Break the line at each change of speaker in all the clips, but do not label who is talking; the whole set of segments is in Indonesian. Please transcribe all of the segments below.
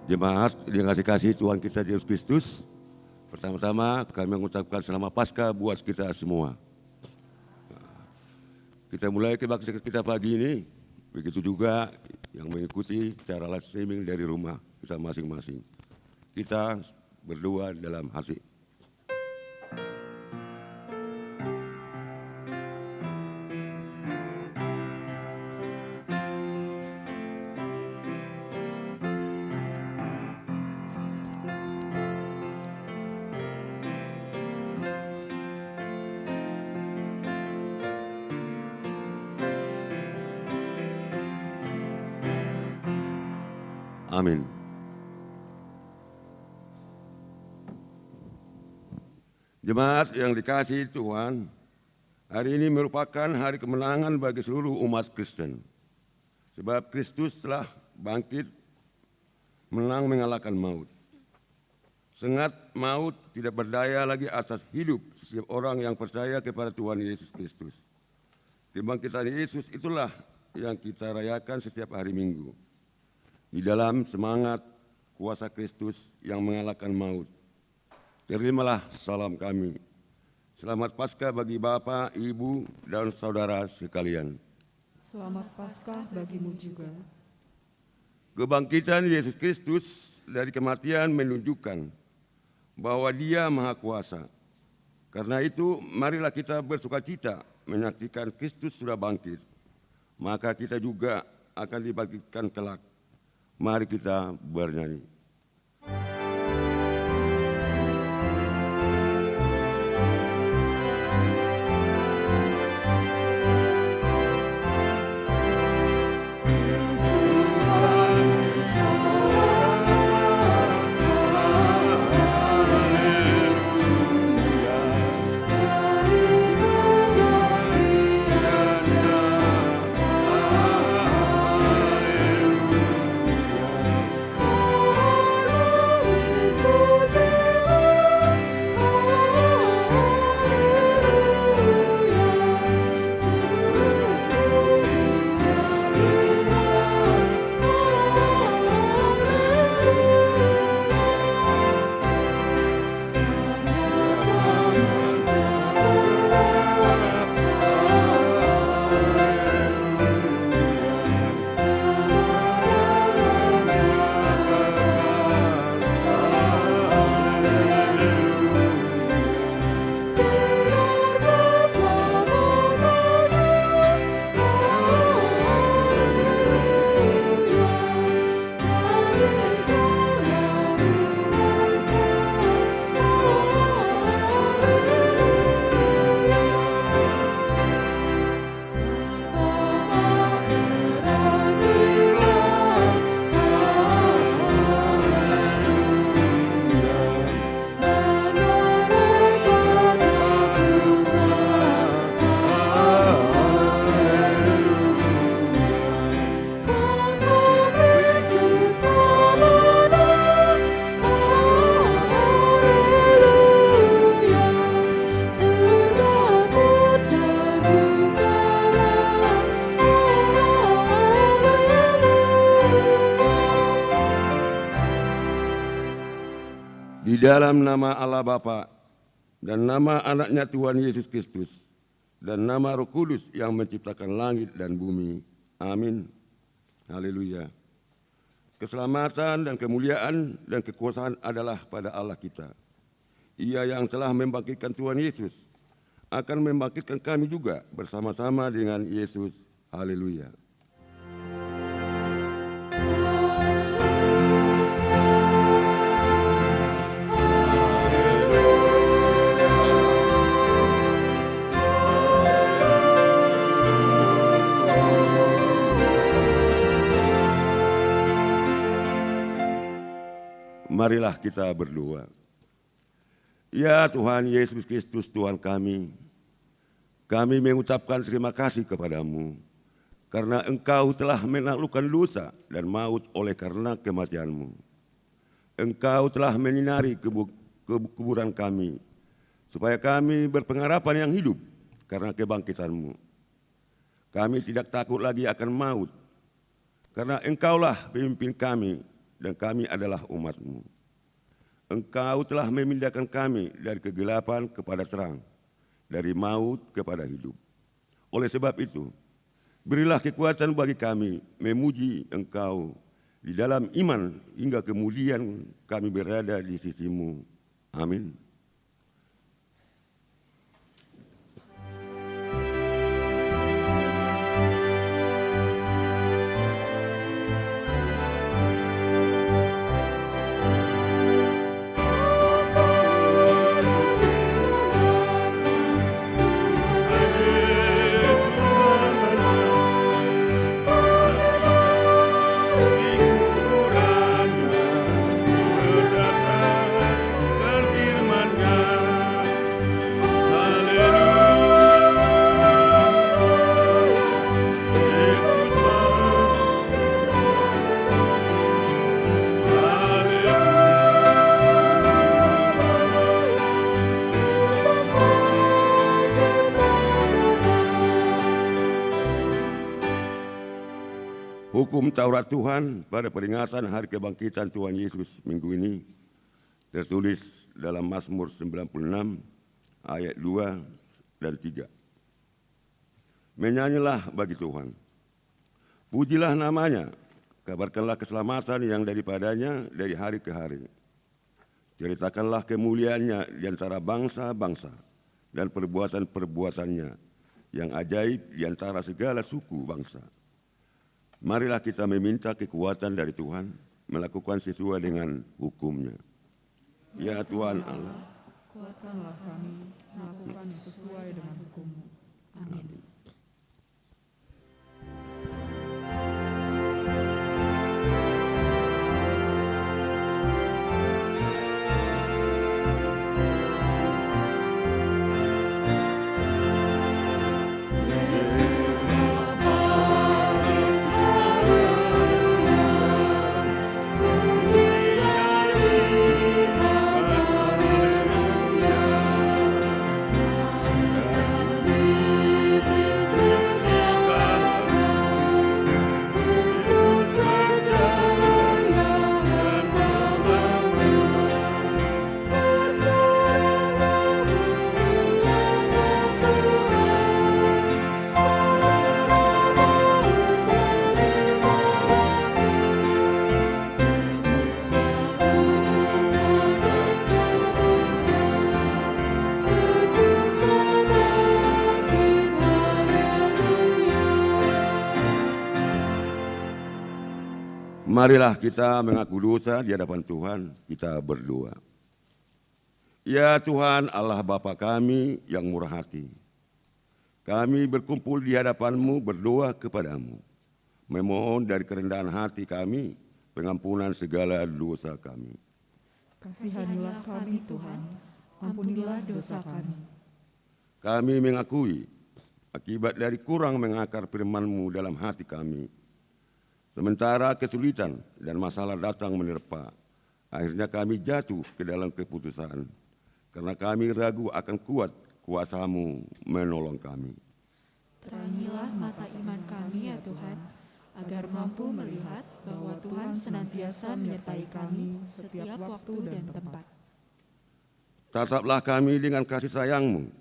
Jemaat yang kasih Tuhan kita Yesus Kristus, pertama-tama kami mengucapkan selamat Paskah buat kita semua. Kita mulai kebaktian kita pagi ini, begitu juga yang mengikuti secara live streaming dari rumah kita masing-masing. Kita berdoa dalam hati. Amin. Jemaat yang dikasihi Tuhan, hari ini merupakan hari kemenangan bagi seluruh umat Kristen. Sebab Kristus telah bangkit, menang mengalahkan maut. Sengat maut tidak berdaya lagi atas hidup setiap orang yang percaya kepada Tuhan Yesus Kristus. Kebangkitan Yesus itulah yang kita rayakan setiap hari Minggu. Di dalam semangat kuasa Kristus yang mengalahkan maut. Terimalah salam kami. Selamat Paskah bagi Bapak, Ibu, dan saudara sekalian.
Selamat Paskah bagimu juga.
Kebangkitan Yesus Kristus dari kematian menunjukkan bahwa Dia Maha Kuasa. Karena itu, marilah kita bersukacita menyaksikan Kristus sudah bangkit. Maka kita juga akan dibangkitkan kelak. Mari kita bernyanyi. Di dalam nama Allah Bapa dan nama anaknya Tuhan Yesus Kristus dan nama Roh Kudus yang menciptakan langit dan bumi. Amin. Haleluya. Keselamatan dan kemuliaan dan kekuasaan adalah pada Allah kita. Ia yang telah membangkitkan Tuhan Yesus akan membangkitkan kami juga bersama-sama dengan Yesus. Haleluya. Marilah kita berdoa. Ya Tuhan Yesus Kristus Tuhan kami mengucapkan terima kasih kepadamu karena Engkau telah menaklukkan dosa dan maut oleh karena kematian-Mu. Engkau telah menyinari kuburan kami supaya kami berpengharapan yang hidup karena kebangkitan-Mu. Kami tidak takut lagi akan maut karena Engkaulah pemimpin kami dan kami adalah umat-Mu. Engkau telah memindahkan kami dari kegelapan kepada terang, dari maut kepada hidup. Oleh sebab itu, berilah kekuatan bagi kami memuji Engkau di dalam iman hingga kemudian kami berada di sisi-Mu. Amin. Hukum Taurat Tuhan pada peringatan Hari Kebangkitan Tuhan Yesus minggu ini tertulis dalam Mazmur 96 ayat 2 dan 3. Menyanyilah bagi Tuhan, pujilah namanya, kabarkanlah keselamatan yang daripadanya dari hari ke hari. Ceritakanlah kemuliaannya di antara bangsa-bangsa dan perbuatan-perbuatannya yang ajaib di antara segala suku bangsa. Marilah kita meminta kekuatan dari Tuhan, melakukan sesuai dengan hukum-Nya. Ya Tuhan Allah,
kuatkanlah kami melakukan sesuai dengan hukum-Mu. Amin.
Marilah kita mengaku dosa di hadapan Tuhan, kita berdoa. Ya Tuhan Allah Bapa kami yang murah hati, kami berkumpul di hadapan-Mu berdoa kepada-Mu, memohon dari kerendahan hati kami pengampunan segala dosa kami.
Kasihanilah kami Tuhan, ampunilah dosa kami.
Kami mengakui akibat dari kurang mengakar firman-Mu dalam hati kami. Sementara kesulitan dan masalah datang menerpa, akhirnya kami jatuh ke dalam keputusan, karena kami ragu akan kuat kuasa-Mu menolong kami.
Terangilah mata iman kami ya Tuhan, agar mampu melihat bahwa Tuhan senantiasa menyertai kami setiap waktu dan tempat.
Tataplah kami dengan kasih sayang-Mu,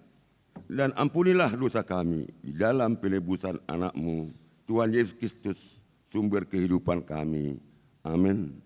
dan ampunilah dosa kami di dalam penebusan anak-Mu, Tuhan Yesus Kristus, sumber kehidupan kami. Amin.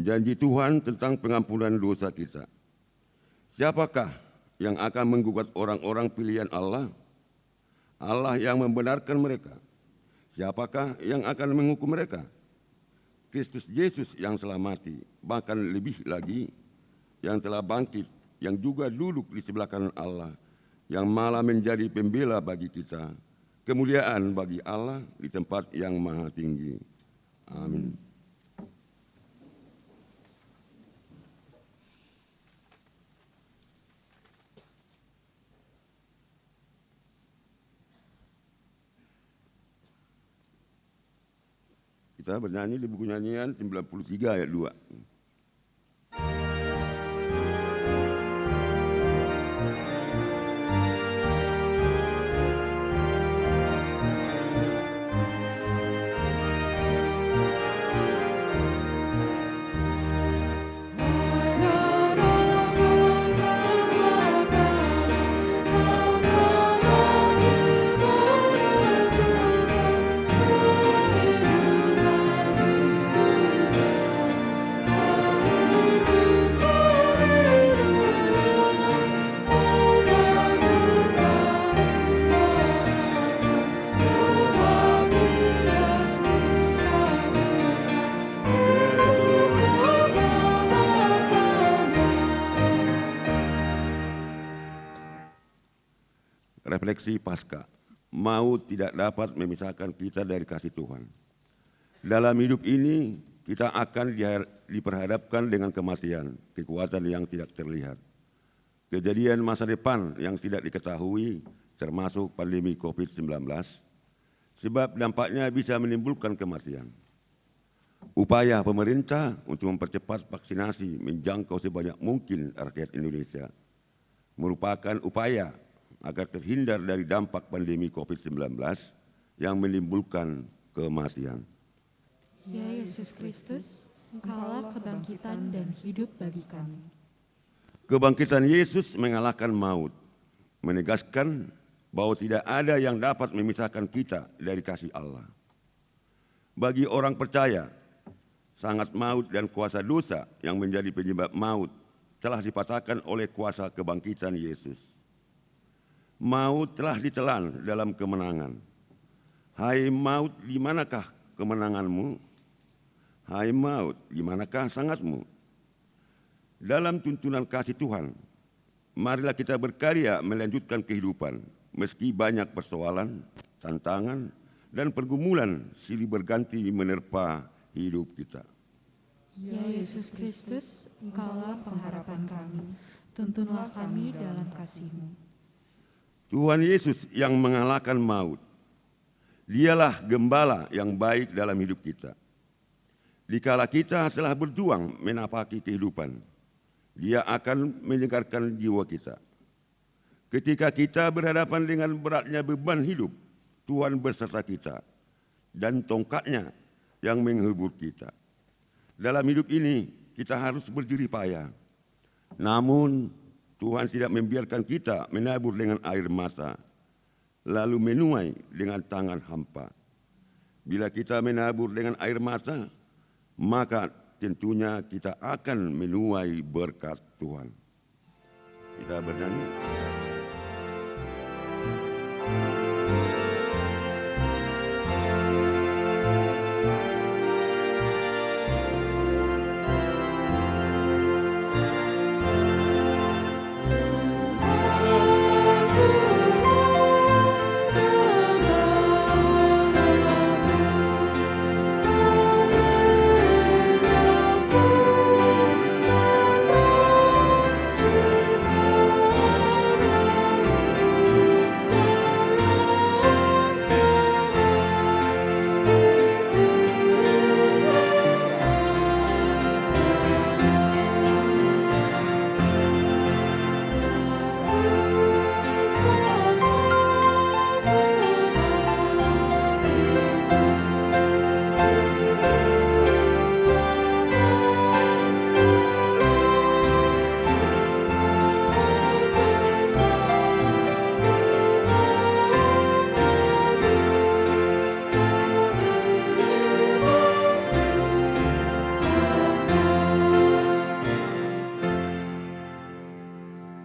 Janji Tuhan tentang pengampunan dosa kita. Siapakah yang akan menggugat orang-orang pilihan Allah? Allah yang membenarkan mereka. Siapakah yang akan menghukum mereka? Kristus Yesus yang telah mati, bahkan lebih lagi yang telah bangkit, yang juga duduk di sebelah kanan Allah, yang malah menjadi pembela bagi kita, kemuliaan bagi Allah di tempat yang maha tinggi. Amin. Kita bernyanyi di buku nyanyian 93 ayat 2. Refleksi Paskah, maut tidak dapat memisahkan kita dari kasih Tuhan. Dalam hidup ini kita akan diperhadapkan dengan kematian, kekuatan yang tidak terlihat, kejadian masa depan yang tidak diketahui termasuk pandemi COVID-19, sebab dampaknya bisa menimbulkan kematian. Upaya pemerintah untuk mempercepat vaksinasi menjangkau sebanyak mungkin rakyat Indonesia merupakan upaya agar terhindar dari dampak pandemi COVID-19 yang menimbulkan kematian.
Ya Yesus Kristus, Engkaulah kebangkitan dan hidup bagi kami.
Kebangkitan Yesus mengalahkan maut, menegaskan bahwa tidak ada yang dapat memisahkan kita dari kasih Allah. Bagi orang percaya, sangat maut dan kuasa dosa yang menjadi penyebab maut telah dipatahkan oleh kuasa kebangkitan Yesus. Maut telah ditelan dalam kemenangan. Hai maut, di manakah kemenanganmu? Hai maut, di manakah sangatmu? Dalam tuntunan kasih Tuhan, marilah kita berkarya melanjutkan kehidupan, meski banyak persoalan, tantangan, dan pergumulan silih berganti menerpa hidup kita.
Ya Yesus Kristus, Engkaulah pengharapan kami, tuntunlah kami dalam kasih-Mu.
Tuhan Yesus yang mengalahkan maut. Dialah gembala yang baik dalam hidup kita. Dikala kita telah berjuang menapaki kehidupan, Dia akan menyegarkan jiwa kita. Ketika kita berhadapan dengan beratnya beban hidup, Tuhan berserta kita dan tongkatnya yang menghibur kita. Dalam hidup ini kita harus berjerih payah. Namun Tuhan tidak membiarkan kita menabur dengan air mata, lalu menuai dengan tangan hampa. Bila kita menabur dengan air mata, maka tentunya kita akan menuai berkat Tuhan. Kita bernyanyi.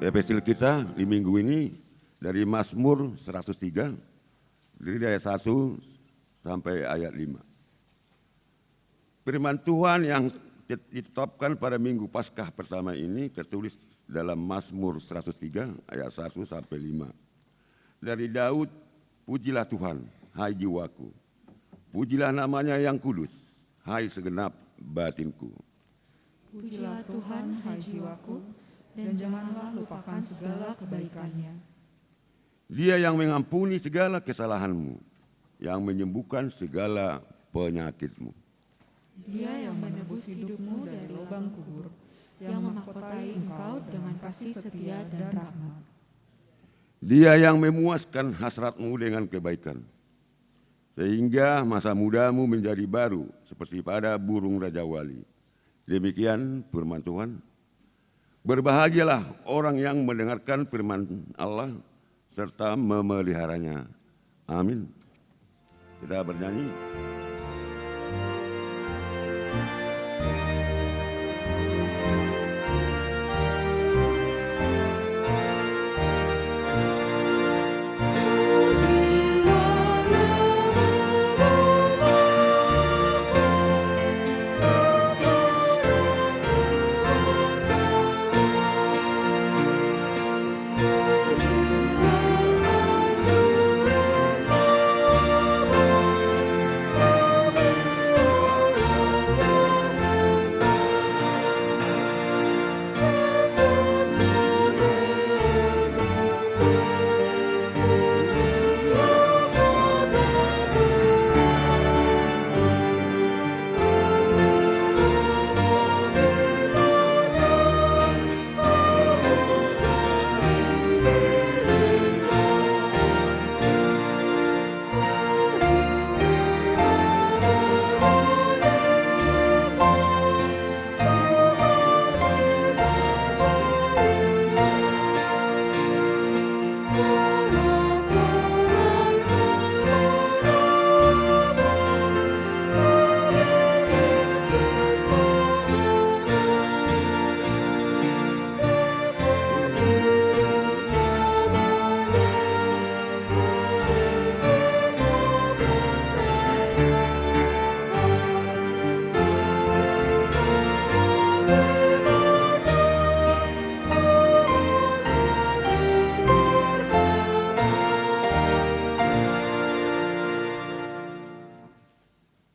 Epistil kita di minggu ini dari Mazmur 103, dari ayat 1 sampai ayat 5. Firman Tuhan yang ditetapkan pada minggu Paskah pertama ini tertulis dalam Mazmur 103 ayat 1 sampai 5. Dari Daud, pujilah Tuhan, hai jiwaku. Pujilah namanya yang kudus, hai segenap batinku.
Pujilah Tuhan, hai jiwaku, dan janganlah lupakan segala kebaikannya.
Dia yang mengampuni segala kesalahanmu, yang menyembuhkan segala penyakitmu.
Dia yang menebus hidupmu dari lubang kubur, yang memahkotai engkau dengan kasih setia dan rahmat.
Dia yang memuaskan hasratmu dengan kebaikan, sehingga masa mudamu menjadi baru seperti pada burung Raja Wali. Demikian firman Tuhan. Berbahagialah orang yang mendengarkan firman Allah serta memeliharanya. Amin. Kita bernyanyi.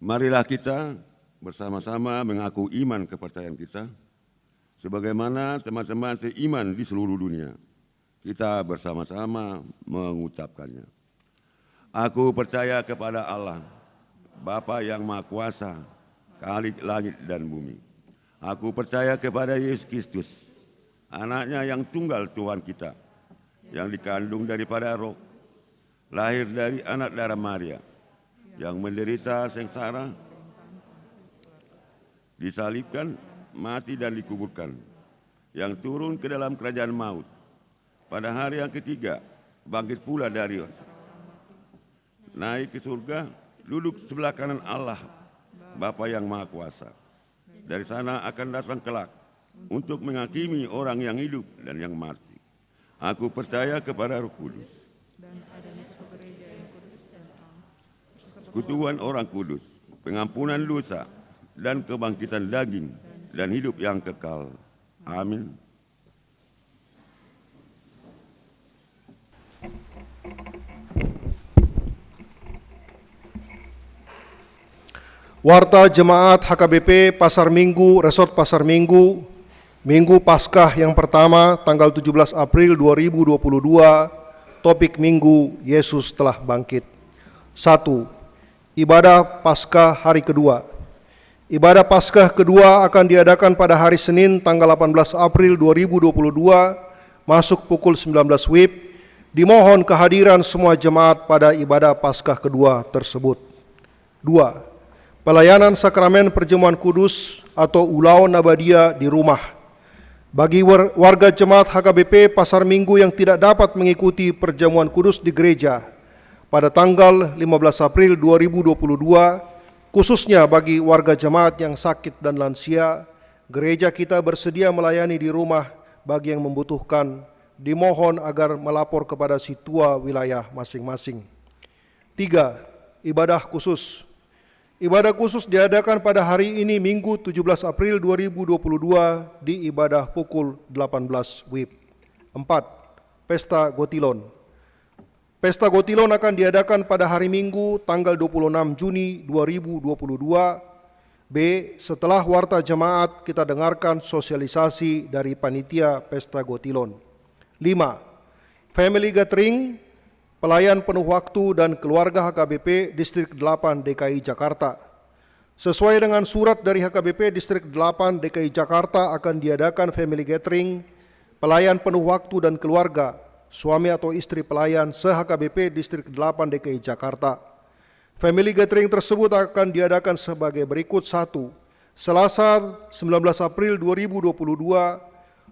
Marilah kita bersama-sama mengaku iman kepercayaan kita, sebagaimana teman-teman seiman di seluruh dunia. Kita bersama-sama mengucapkannya. Aku percaya kepada Allah, Bapa yang Maha Kuasa, Khalik langit dan bumi. Aku percaya kepada Yesus Kristus, anaknya yang tunggal Tuhan kita, yang dikandung daripada Roh, lahir dari anak darah Maria, yang menderita sengsara, disalibkan, mati dan dikuburkan, yang turun ke dalam kerajaan maut, pada hari yang ketiga bangkit pula dari naik ke surga, duduk sebelah kanan Allah, Bapa yang Maha Kuasa. Dari sana akan datang kelak untuk menghakimi orang yang hidup dan yang mati. Aku percaya kepada Roh Kudus, persekutuan orang kudus, pengampunan dosa, dan kebangkitan daging, dan hidup yang kekal. Amin.
Warta Jemaat HKBP Pasar Minggu, Resort Pasar Minggu, Minggu Paskah yang pertama, tanggal 17 April 2022, topik Minggu, Yesus telah bangkit. 1. Ibadah Paskah hari kedua. Ibadah Paskah kedua akan diadakan pada hari Senin tanggal 18 April 2022 masuk pukul 19 WIB. Dimohon kehadiran semua jemaat pada ibadah Paskah kedua tersebut. 2. Pelayanan sakramen perjamuan kudus atau Ulaun Nabadia di rumah. Bagi warga jemaat HKBP Pasar Minggu yang tidak dapat mengikuti perjamuan kudus di gereja pada tanggal 15 April 2022, khususnya bagi warga jemaat yang sakit dan lansia, gereja kita bersedia melayani di rumah bagi yang membutuhkan. Dimohon agar melapor kepada situa wilayah masing-masing. 3. Ibadah khusus. Ibadah khusus diadakan pada hari ini Minggu 17 April 2022 di ibadah pukul 18 WIB. 4. Pesta Gotilon. Pesta Gotilon akan diadakan pada hari Minggu tanggal 26 Juni 2022 B. Setelah warta jemaat kita dengarkan sosialisasi dari panitia Pesta Gotilon. 5. Family gathering, pelayan penuh waktu dan keluarga HKBP Distrik 8 DKI Jakarta. Sesuai dengan surat dari HKBP Distrik 8 DKI Jakarta akan diadakan family gathering, pelayan penuh waktu dan keluarga, suami atau istri pelayan se-HKBP Distrik 8 DKI Jakarta. Family gathering tersebut akan diadakan sebagai berikut. 1. Selasa 19 April 2022,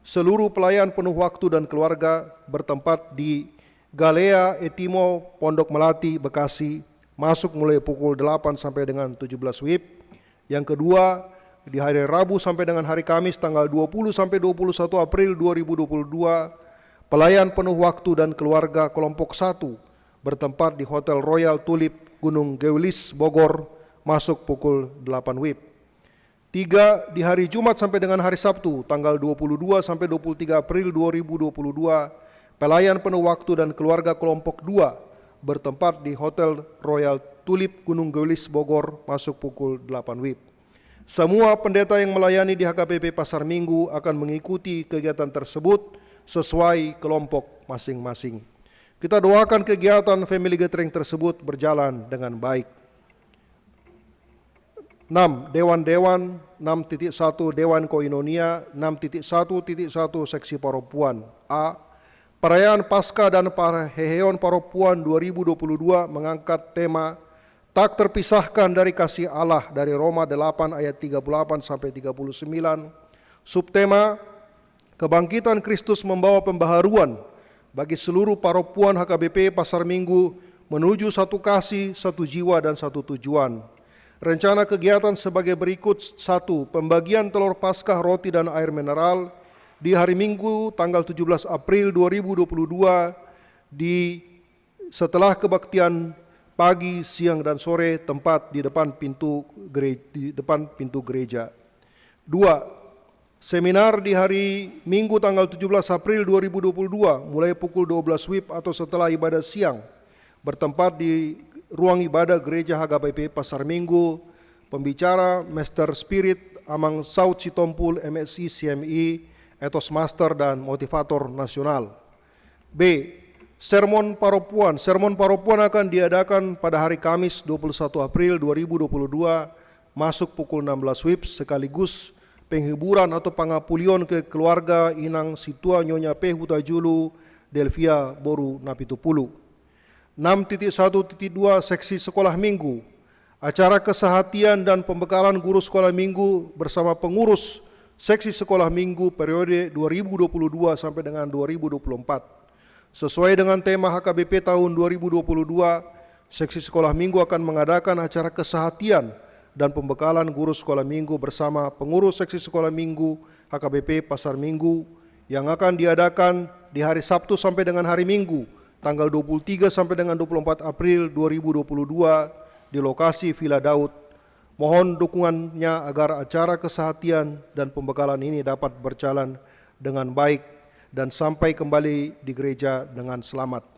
seluruh pelayan penuh waktu dan keluarga bertempat di Galea Etimo, Pondok Melati, Bekasi, masuk mulai pukul 8 sampai dengan 17 WIB. Yang kedua, di hari Rabu sampai dengan hari Kamis tanggal 20 sampai 21 April 2022, pelayan penuh waktu dan keluarga kelompok 1 bertempat di Hotel Royal Tulip Gunung Geulis, Bogor, masuk pukul 8 WIB. 3. Di hari Jumat sampai dengan hari Sabtu, tanggal 22 sampai 23 April 2022, pelayan penuh waktu dan keluarga kelompok 2 bertempat di Hotel Royal Tulip Gunung Geulis, Bogor, masuk pukul 8 WIB. Semua pendeta yang melayani di HKBP Pasar Minggu akan mengikuti kegiatan tersebut sesuai kelompok masing-masing. Kita doakan kegiatan family gathering tersebut berjalan dengan baik. 6. Dewan-dewan 6.1 Dewan Koinonia 6.1.1 Seksi Paropuan. A. Perayaan Paskah dan Paheheon Paropuan 2022 mengangkat tema tak terpisahkan dari kasih Allah dari Roma 8 ayat 38 sampai 39. Subtema Kebangkitan Kristus membawa pembaharuan bagi seluruh paropuan HKBP Pasar Minggu menuju satu kasih, satu jiwa, dan satu tujuan. Rencana kegiatan sebagai berikut. 1. Pembagian telur Paskah, roti, dan air mineral di hari Minggu tanggal 17 April 2022 setelah kebaktian pagi, siang, dan sore tempat di depan pintu gereja. 2. Seminar di hari Minggu tanggal 17 April 2022 mulai pukul 12 WIB atau setelah ibadah siang bertempat di ruang ibadah gereja HKBP Pasar Minggu. Pembicara Master Spirit Amang Saud Sitompul MSI CMI, Ethos Master dan Motivator Nasional. B. Sermon Paropuan. Sermon Paropuan akan diadakan pada hari Kamis 21 April 2022 masuk pukul 16 WIB sekaligus penghiburan atau pangapulion ke keluarga Inang Situa Nyonya P. Hutajulu Delvia Boru Napitupulu. 6.1.2 Seksi Sekolah Minggu. Acara kesehatian dan pembekalan guru sekolah minggu bersama pengurus Seksi Sekolah Minggu periode 2022 sampai dengan 2024. Sesuai dengan tema HKBP tahun 2022, Seksi Sekolah Minggu akan mengadakan acara kesehatian dan pembekalan guru sekolah minggu bersama pengurus Seksi Sekolah Minggu HKBP Pasar Minggu yang akan diadakan di hari Sabtu sampai dengan hari Minggu tanggal 23 sampai dengan 24 April 2022 di lokasi Villa Daud. Mohon dukungannya agar acara kesehatian dan pembekalan ini dapat berjalan dengan baik dan sampai kembali di gereja dengan selamat.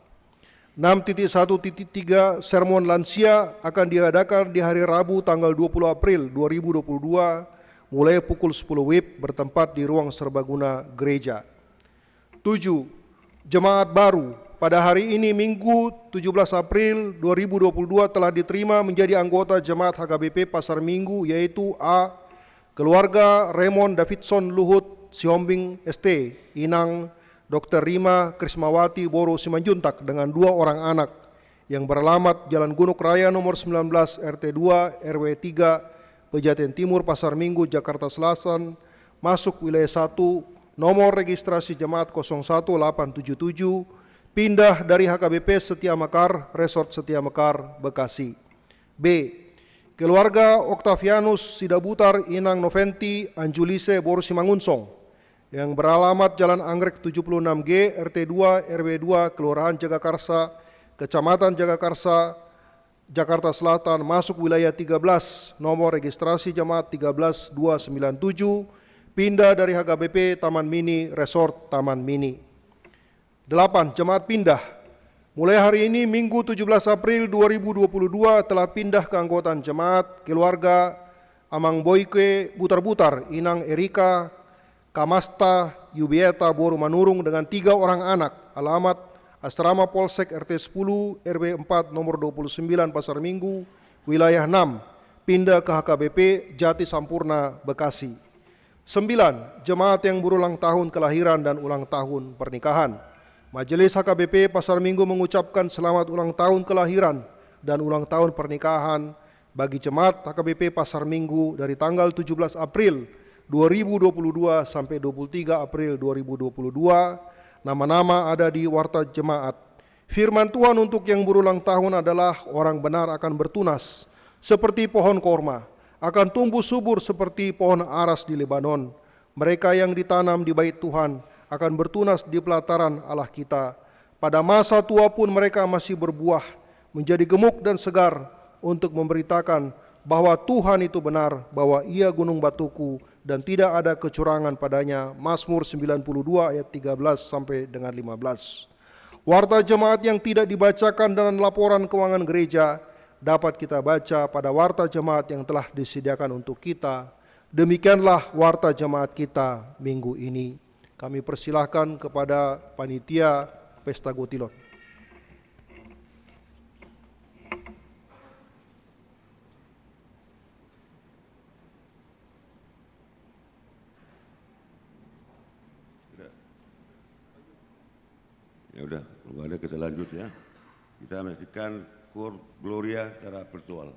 6.1.3 Sermon Lansia akan diadakan di hari Rabu tanggal 20 April 2022 mulai pukul 10 WIB bertempat di ruang serbaguna gereja. 7. Jemaat baru pada hari ini Minggu 17 April 2022 telah diterima menjadi anggota Jemaat HKBP Pasar Minggu, yaitu A. Keluarga Raymond Davidson Luhut Siombing ST, Inang Dr. Rima Krismawati Boru Simanjuntak dengan 2 orang anak yang beralamat Jalan Gunung Raya nomor 19 RT 2 RW 3 Pejaten Timur Pasar Minggu Jakarta Selatan masuk wilayah 1 nomor registrasi jemaat 01877 pindah dari HKBP Setia Mekar Resort Setia Mekar Bekasi. B. Keluarga Octavianus Sidabutar Inang Noventi Anjulise Boru Simangunsong yang beralamat Jalan Anggrek 76G RT 2 RW 2 Kelurahan Jagakarsa Kecamatan Jagakarsa Jakarta Selatan masuk wilayah 13 nomor registrasi jemaat 13297 pindah dari HKBP Taman Mini Resort Taman Mini. 8. Jemaat pindah mulai hari ini Minggu 17 April 2022 telah pindah keanggotaan jemaat keluarga Amang Boyke Butar-Butar, Inang Erika Kamasta Yubieta Boru Manurung dengan 3 orang anak, alamat Asrama Polsek RT 10 RW 4 nomor 29 Pasar Minggu, wilayah 6, pindah ke HKBP Jati Sampurna, Bekasi. 9. Jemaat yang berulang tahun kelahiran dan ulang tahun pernikahan. Majelis HKBP Pasar Minggu mengucapkan selamat ulang tahun kelahiran dan ulang tahun pernikahan bagi jemaat HKBP Pasar Minggu dari tanggal 17 April 2022 sampai 23 April 2022. Nama-nama ada di warta jemaat. Firman Tuhan untuk yang berulang tahun adalah orang benar akan bertunas seperti pohon korma, akan tumbuh subur seperti pohon aras di Lebanon. Mereka yang ditanam di bait Tuhan akan bertunas di pelataran Allah kita. Pada masa tua pun mereka masih berbuah, menjadi gemuk dan segar untuk memberitakan bahwa Tuhan itu benar, bahwa Ia gunung batuku dan tidak ada kecurangan padanya. Mazmur 92 ayat 13 sampai dengan 15. Warta jemaat yang tidak dibacakan dalam laporan keuangan gereja dapat kita baca pada warta jemaat yang telah disediakan untuk kita. Demikianlah warta jemaat kita minggu ini. Kami persilahkan kepada panitia Pesta Gotilon.
Ya udah, kalau ada kita lanjut ya. Kita menyaksikan Kur Gloria secara virtual.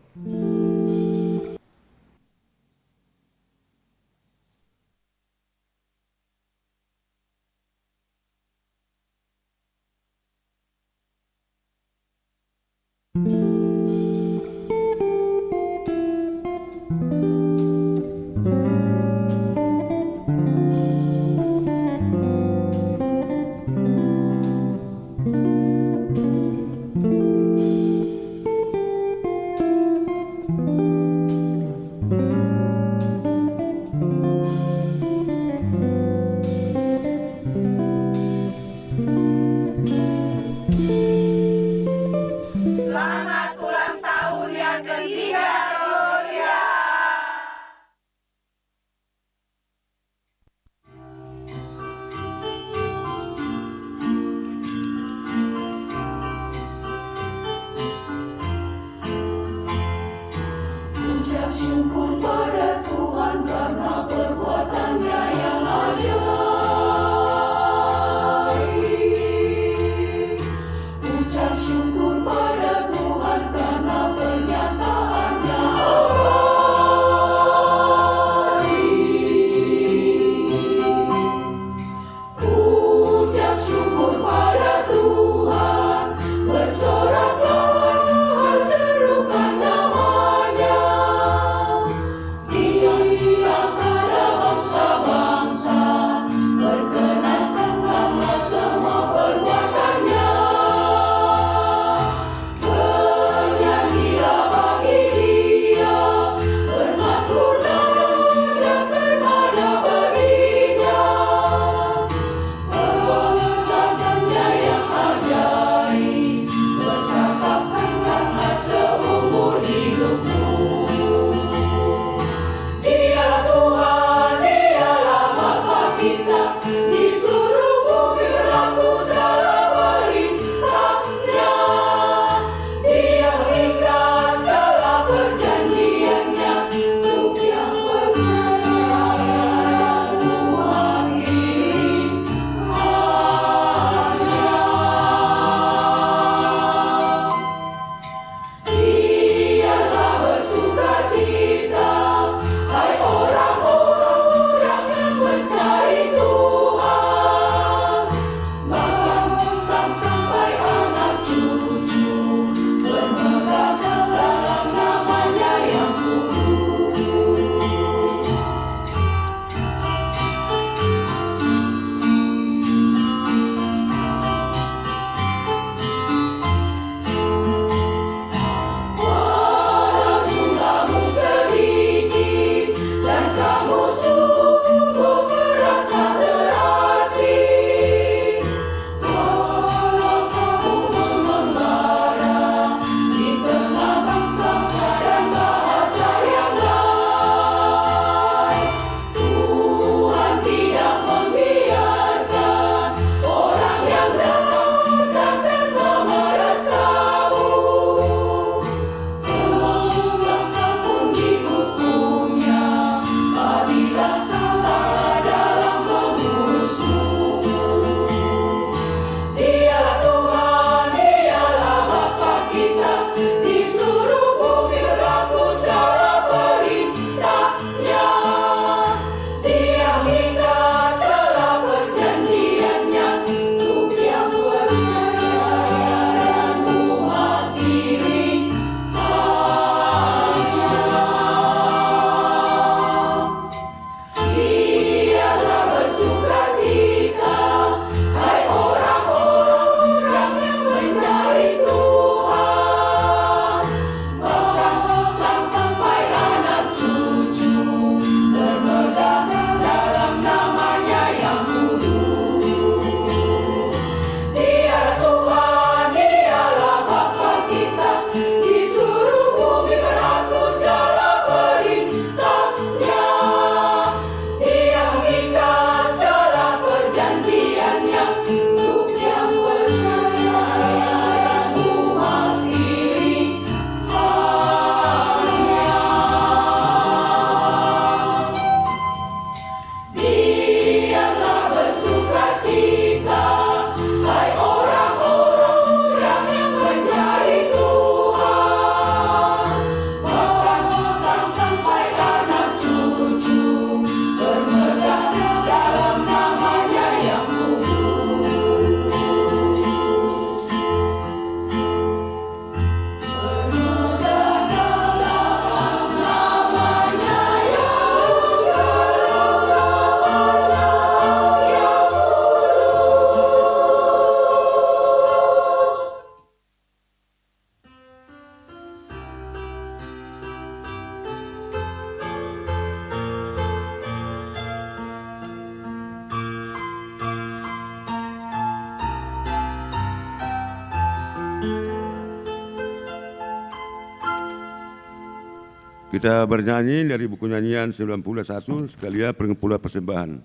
Kita bernyanyi dari buku nyanyian 91 sekalian pengumpulan persembahan.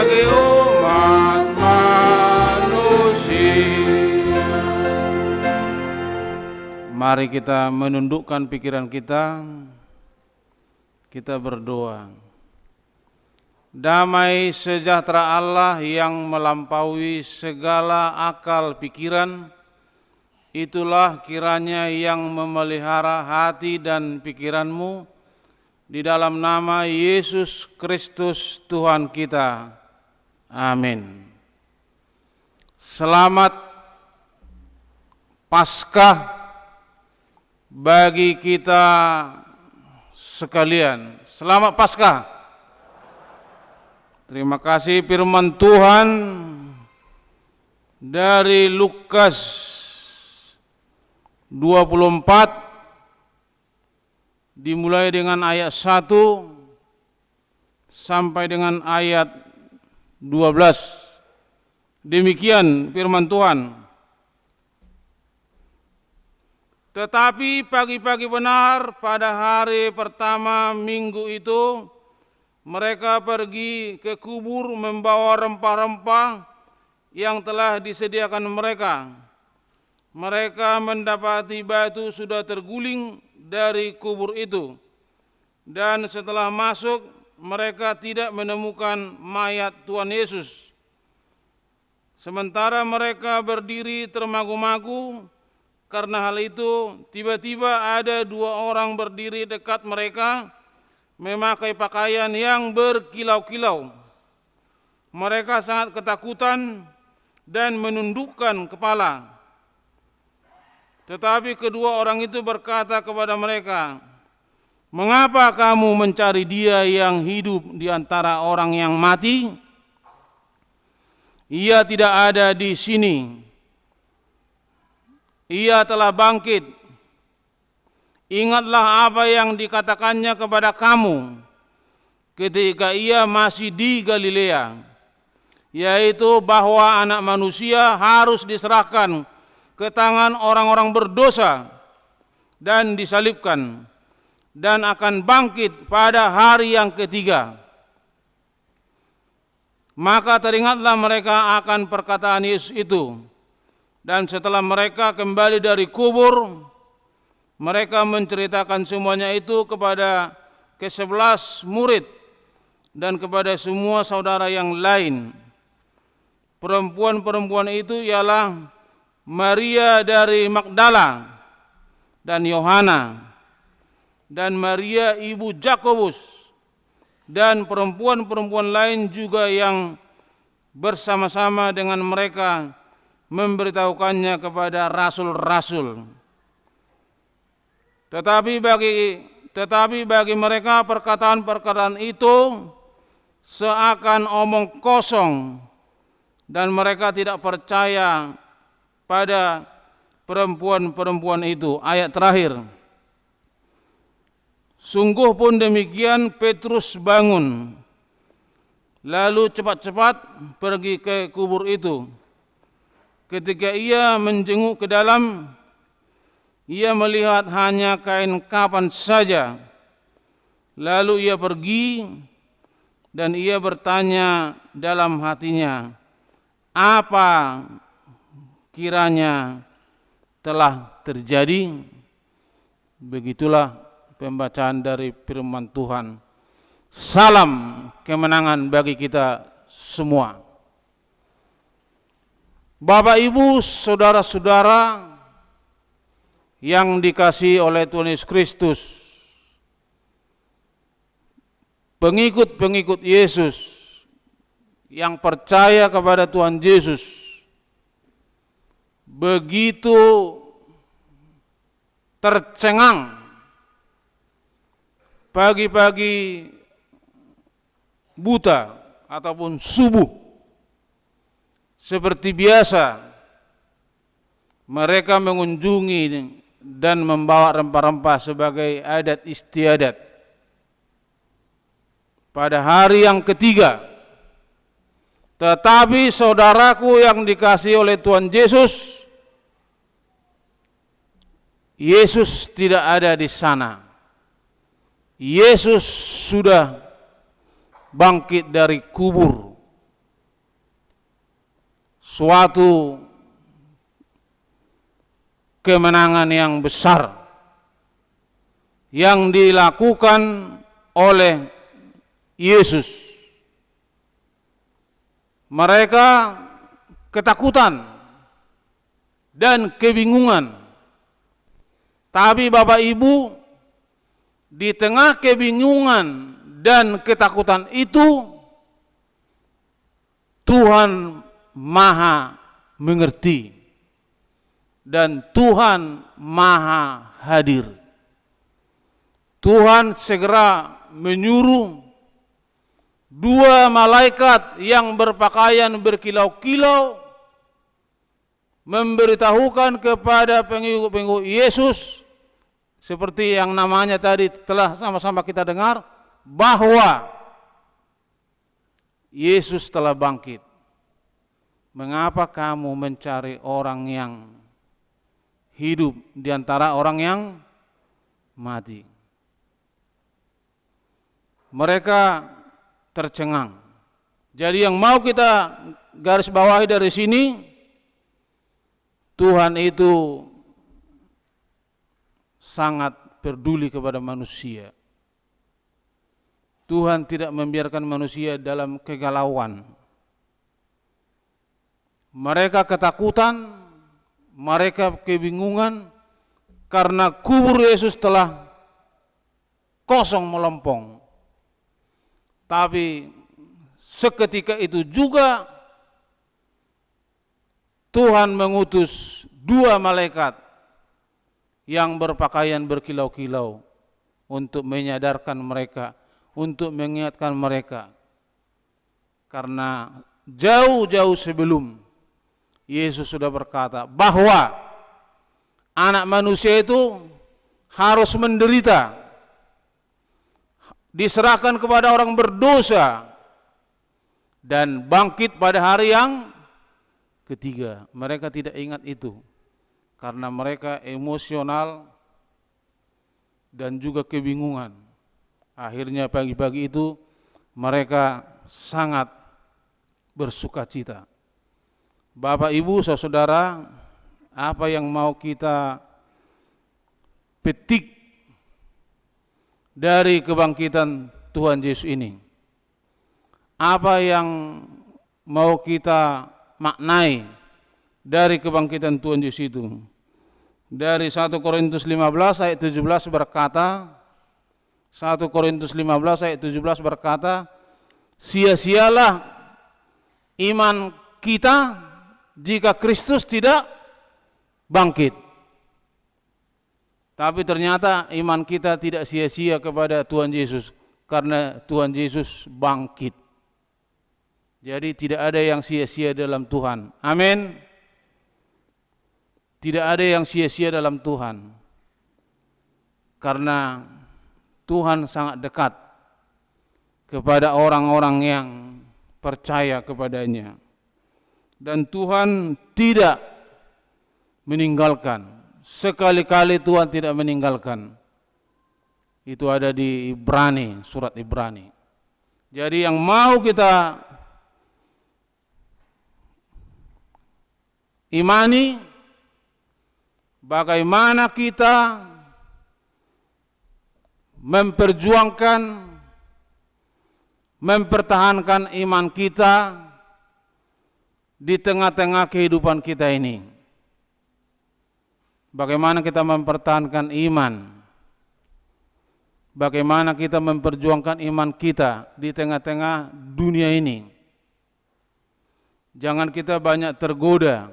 bagi umat manusia. Mari kita menundukkan pikiran kita berdoa. Damai sejahtera Allah yang melampaui segala akal pikiran, itulah kiranya yang memelihara hati dan pikiranmu di dalam nama Yesus Kristus Tuhan kita. Amin. Selamat Paskah bagi kita sekalian. Selamat Paskah. Terima kasih firman Tuhan dari Lukas 24 dimulai dengan ayat 1 sampai dengan ayat 12. Demikian firman Tuhan. Tetapi pagi-pagi benar pada hari pertama minggu itu, mereka pergi ke kubur membawa rempah-rempah yang telah disediakan mereka. Mereka mendapati batu sudah terguling dari kubur itu, dan setelah masuk mereka tidak menemukan mayat Tuhan Yesus. Sementara mereka berdiri termagu-magu karena hal itu, tiba-tiba ada 2 orang berdiri dekat mereka, memakai pakaian yang berkilau-kilau. Mereka sangat ketakutan dan menundukkan kepala. Tetapi kedua orang itu berkata kepada mereka, "Mengapa kamu mencari Dia yang hidup di antara orang yang mati? Ia tidak ada di sini. Ia telah bangkit. Ingatlah apa yang dikatakannya kepada kamu ketika ia masih di Galilea, yaitu bahwa Anak Manusia harus diserahkan ke tangan orang-orang berdosa dan disalibkan, dan akan bangkit pada hari yang ketiga." Maka teringatlah mereka akan perkataan Yesus itu. Dan setelah mereka kembali dari kubur, mereka menceritakan semuanya itu kepada ke-11 murid dan kepada semua saudara yang lain. Perempuan-perempuan itu ialah Maria dari Magdala dan Yohana, dan Maria ibu Jakobus, dan perempuan-perempuan lain juga yang bersama-sama dengan mereka memberitahukannya kepada rasul-rasul. Tetapi bagi mereka perkataan-perkataan itu seakan omong kosong, dan mereka tidak percaya pada perempuan-perempuan itu. Ayat terakhir. Sungguh pun demikian, Petrus bangun, lalu cepat-cepat pergi ke kubur itu. Ketika ia menjenguk ke dalam, ia melihat hanya kain kafan saja. Lalu ia pergi dan ia bertanya dalam hatinya, apa kiranya telah terjadi? Begitulah pembacaan dari firman Tuhan. Salam kemenangan bagi kita semua. Bapak, Ibu, saudara-saudara yang dikasihi oleh Tuhan Yesus Kristus, pengikut-pengikut Yesus yang percaya kepada Tuhan Yesus, begitu tercengang pagi-pagi buta ataupun subuh. Seperti biasa, mereka mengunjungi dan membawa rempah-rempah sebagai adat istiadat. Pada hari yang ketiga, tetapi saudaraku yang dikasihi oleh Tuhan Yesus, Yesus tidak ada di sana. Yesus sudah bangkit dari kubur. suatu kemenangan yang besar yang dilakukan oleh Yesus. Mereka ketakutan dan kebingungan. Tapi Bapak Ibu, di tengah kebingungan dan ketakutan itu, Tuhan Maha mengerti dan Tuhan Maha hadir. Tuhan segera menyuruh 2 malaikat yang berpakaian berkilau-kilau memberitahukan kepada pengikut-pengikut Yesus, seperti yang namanya tadi telah sama-sama kita dengar, bahwa Yesus telah bangkit. Mengapa kamu mencari orang yang hidup di antara orang yang mati? Mereka tercengang. Jadi yang mau kita garis bawahi dari sini, Tuhan itu sangat peduli kepada manusia. Tuhan tidak membiarkan manusia dalam kegalauan. Mereka ketakutan, mereka kebingungan karena kubur Yesus telah kosong melompong. Tapi seketika itu juga Tuhan mengutus 2 malaikat yang berpakaian berkilau-kilau untuk menyadarkan mereka, untuk mengingatkan mereka. Karena jauh-jauh sebelum Yesus sudah berkata bahwa anak manusia itu harus menderita, diserahkan kepada orang berdosa, dan bangkit pada hari yang ketiga. Mereka tidak ingat itu karena mereka emosional dan juga kebingungan. Akhirnya pagi-pagi itu mereka sangat bersukacita. Bapak, Ibu, saudara, apa yang mau kita petik dari kebangkitan Tuhan Yesus ini? Apa yang mau kita maknai dari kebangkitan Tuhan Yesus itu? Dari 1 Korintus 15 ayat 17 berkata, 1 Korintus 15 ayat 17 berkata, sia-sialah iman kita jika Kristus tidak bangkit. Tapi ternyata iman kita tidak sia-sia kepada Tuhan Yesus, karena Tuhan Yesus bangkit. Jadi tidak ada yang sia-sia dalam Tuhan. Amin. Tidak ada yang sia-sia dalam Tuhan. Karena Tuhan sangat dekat kepada orang-orang yang percaya kepadanya. Dan Tuhan tidak meninggalkan. Sekali-kali Tuhan tidak meninggalkan. Itu ada di Ibrani, surat Ibrani. Jadi yang mau kita imani, bagaimana kita memperjuangkan, mempertahankan iman kita di tengah-tengah kehidupan kita ini. Bagaimana kita mempertahankan iman? Bagaimana kita memperjuangkan iman kita di tengah-tengah dunia ini? Jangan kita banyak tergoda,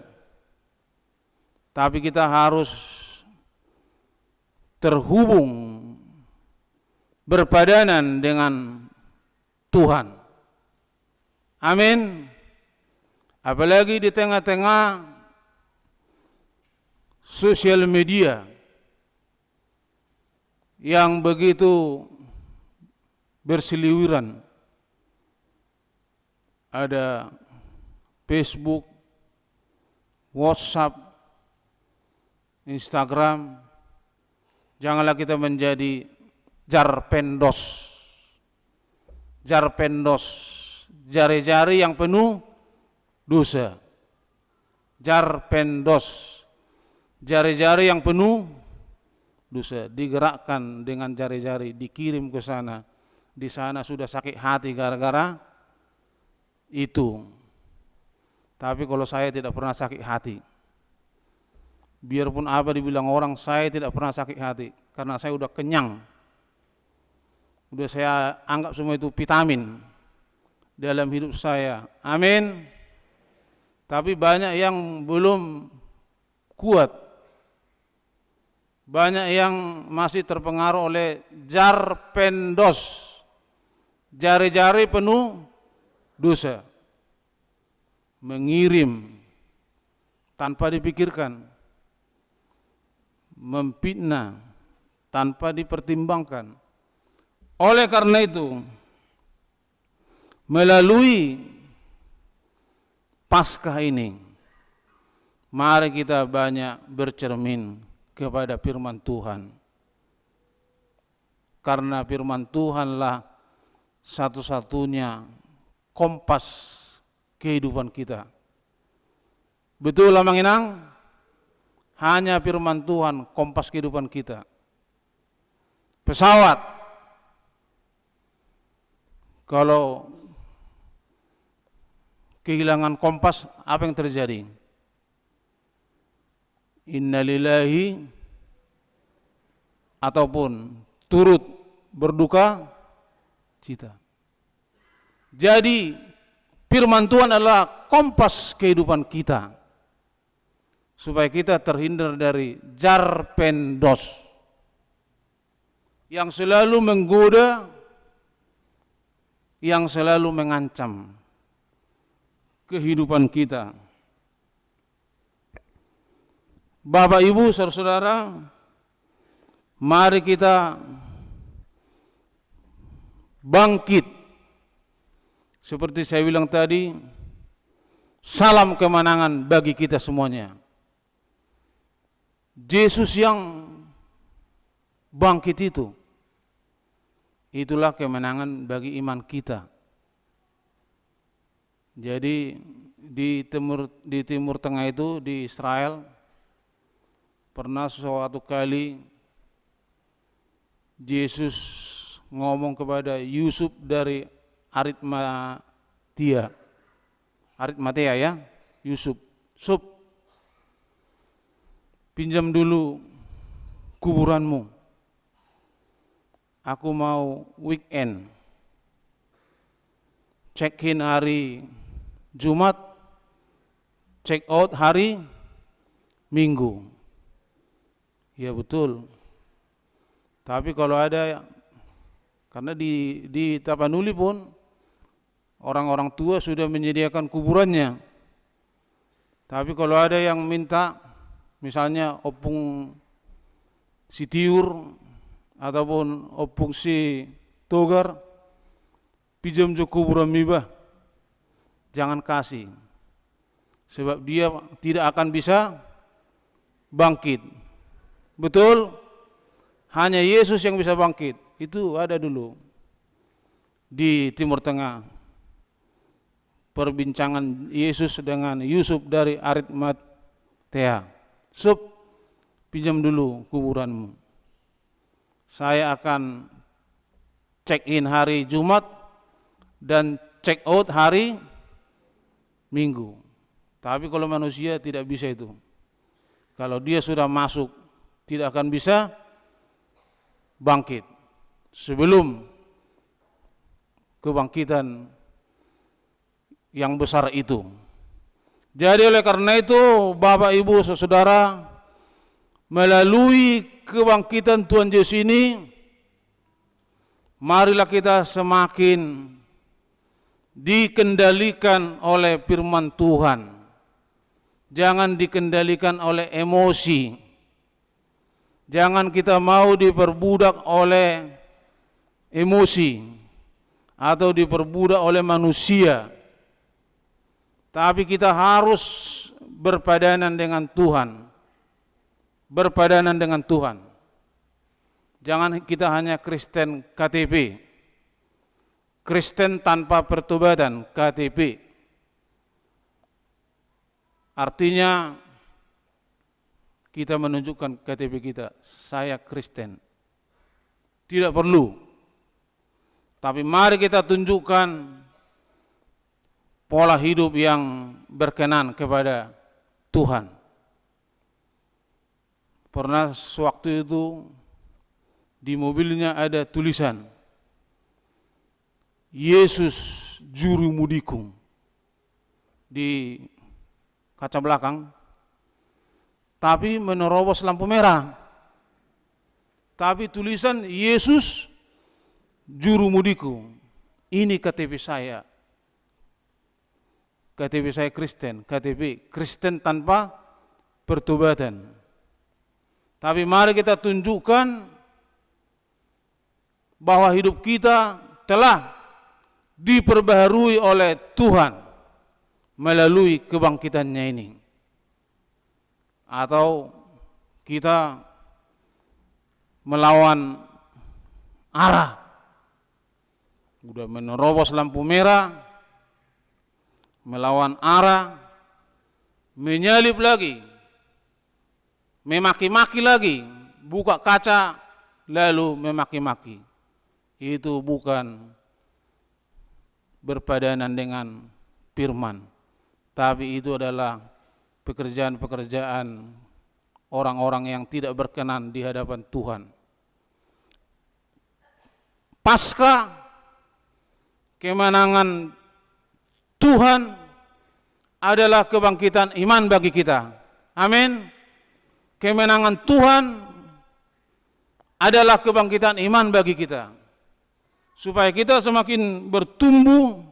tapi kita harus terhubung, berpadanan dengan Tuhan. Amin. Apalagi di tengah-tengah sosial media yang begitu berseliweran. Ada Facebook, WhatsApp, Instagram. Janganlah kita menjadi jarpendos, jari-jari yang penuh dosa. jarpendos, jari-jari yang penuh dosa, digerakkan dengan jari-jari, dikirim ke sana. Di sana sudah sakit hati gara-gara itu. Tapi kalau saya tidak pernah sakit hati, biarpun apa dibilang orang, saya tidak pernah sakit hati, karena saya udah kenyang. Udah saya anggap semua itu vitamin dalam hidup saya. Amin. Tapi banyak yang belum kuat, banyak yang masih terpengaruh oleh jarpendos, jari-jari penuh dosa, mengirim tanpa dipikirkan, memfitnah tanpa dipertimbangkan. Oleh karena itu, melalui Paskah ini, mari kita banyak bercermin kepada firman Tuhan. Karena firman Tuhanlah satu-satunya kompas kehidupan kita. Betul Lamang Inang? Hanya firman Tuhan kompas kehidupan kita. Pesawat, kalau kehilangan kompas, apa yang terjadi? Innalillahi, ataupun turut berduka cita. Jadi firman Tuhan adalah kompas kehidupan kita, supaya kita terhindar dari jarpendos yang selalu menggoda, yang selalu mengancam kehidupan kita. Bapak, Ibu, saudara-saudara, mari kita bangkit. Seperti saya bilang tadi, salam kemenangan bagi kita semuanya. Yesus yang bangkit itu, itulah kemenangan bagi iman kita. Jadi di Timur Tengah itu, di Israel, pernah suatu kali Yesus ngomong kepada Yusuf dari Arimatea ya, Yusuf, pinjam dulu kuburanmu, aku mau weekend, check in hari Jumat, check out hari Minggu. Ya betul. Tapi kalau ada, karena di Tapanuli pun orang-orang tua sudah menyediakan kuburannya. Tapi kalau ada yang minta, misalnya opung si Tiur ataupun opung si Togar, pinjam jo kuburan mibah, jangan kasih, sebab dia tidak akan bisa bangkit. Betul? Hanya Yesus yang bisa bangkit. Itu ada dulu di Timur Tengah, perbincangan Yesus dengan Yusuf dari Arimatea. Pinjam dulu kuburanmu, saya akan check in hari Jumat dan check out hari Minggu. Tapi kalau manusia tidak bisa itu. Kalau dia sudah masuk, tidak akan bisa bangkit sebelum kebangkitan yang besar itu. Jadi oleh karena itu, Bapak, Ibu, saudara, melalui kebangkitan Tuhan Yesus ini, marilah kita semakin dikendalikan oleh firman Tuhan. Jangan dikendalikan oleh emosi. Jangan kita mau diperbudak oleh emosi atau diperbudak oleh manusia. Tapi kita harus berpadanan dengan Tuhan. Berpadanan dengan Tuhan. Jangan kita hanya Kristen KTP. Kristen tanpa pertobatan KTP. Artinya kita menunjukkan KTP kita, saya Kristen. Tidak perlu. Tapi mari kita tunjukkan pola hidup yang berkenan kepada Tuhan. Pernah sewaktu itu di mobilnya ada tulisan, Yesus juru mudiku, di kaca belakang, tapi menerobos lampu merah. Tapi tulisan Yesus juru mudiku, ini KTP saya. KTP saya Kristen, KTP Kristen tanpa pertobatan. Tapi mari kita tunjukkan bahwa hidup kita telah diperbaharui oleh Tuhan melalui kebangkitannya ini. Atau kita melawan arah, udah menerobos lampu merah, melawan arah, menyalip lagi, memaki-maki lagi, buka kaca lalu memaki-maki. Itu bukan berpadanan dengan firman, tapi itu adalah pekerjaan-pekerjaan orang-orang yang tidak berkenan di hadapan Tuhan. Pasca kemenangan Tuhan adalah kebangkitan iman bagi kita. Amin. Kemenangan Tuhan adalah kebangkitan iman bagi kita. Supaya kita semakin bertumbuh,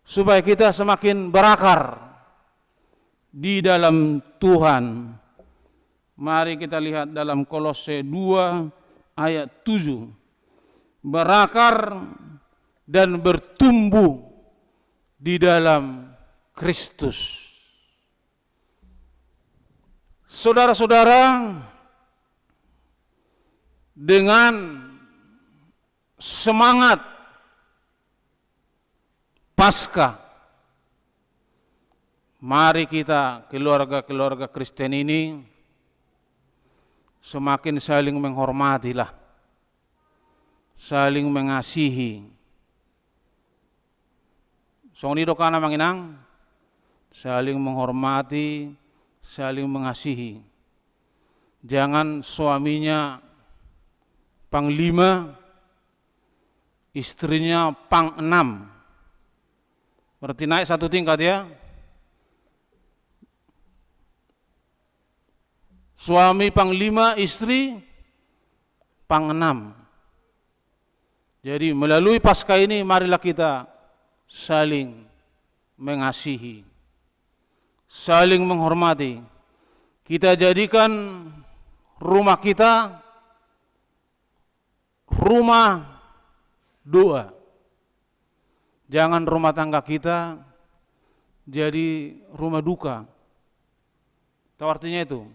supaya kita semakin berakar di dalam Tuhan. Mari kita lihat dalam Kolose 2 ayat 7. Berakar dan bertumbuh di dalam Kristus. Saudara-saudara, dengan semangat Paskah, mari kita keluarga-keluarga Kristen ini semakin saling menghormatilah, saling mengasihi. Songnido kana manginang, saling menghormati, saling mengasihi. Jangan suaminya panglima, istrinya pang-6. Berarti naik satu tingkat ya. Suami panglima, istri pang-6. Jadi melalui Paskah ini marilah kita saling mengasihi, saling menghormati. Kita jadikan rumah kita rumah doa. Jangan rumah tangga kita jadi rumah duka. Tahu artinya itu?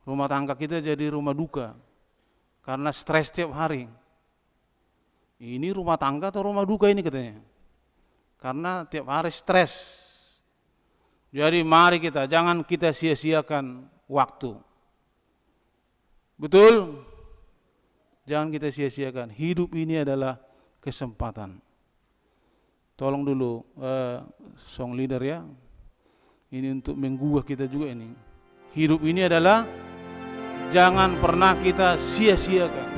Rumah tangga kita jadi rumah duka karena stres setiap hari. Ini rumah tangga atau rumah duka ini katanya? Karena tiap hari stres. Jadi mari kita, jangan kita sia-siakan waktu. Betul? Jangan kita sia-siakan. Hidup ini adalah kesempatan. Tolong dulu song leader ya. Ini untuk menggugah kita juga ini. Hidup ini adalah jangan pernah kita sia-siakan.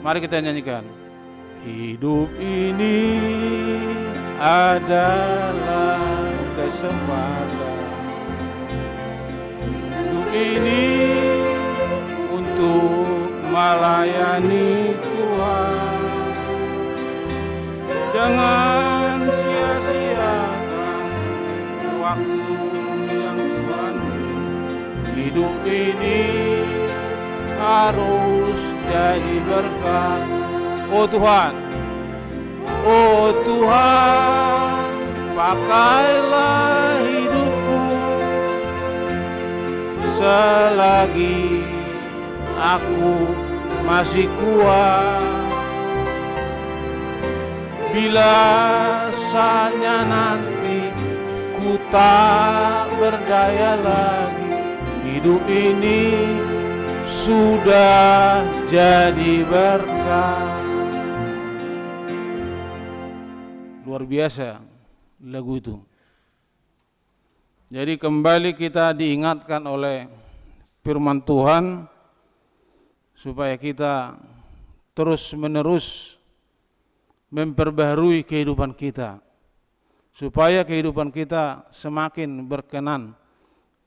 Mari kita nyanyikan. Hidup ini adalah kesempatan. Hidup ini untuk melayani Tuhan. Jangan sia-siakan waktu yang Tuhan. Hidup ini harus jadi berkat. Oh Tuhan, oh Tuhan, pakailah hidupku selagi aku masih kuat. Bila saatnya nanti ku Aku tak berdaya lagi, hidup ini sudah jadi berkah. Luar biasa lagu itu. Jadi kembali kita diingatkan oleh firman Tuhan supaya kita terus-menerus memperbaharui kehidupan kita, supaya kehidupan kita semakin berkenan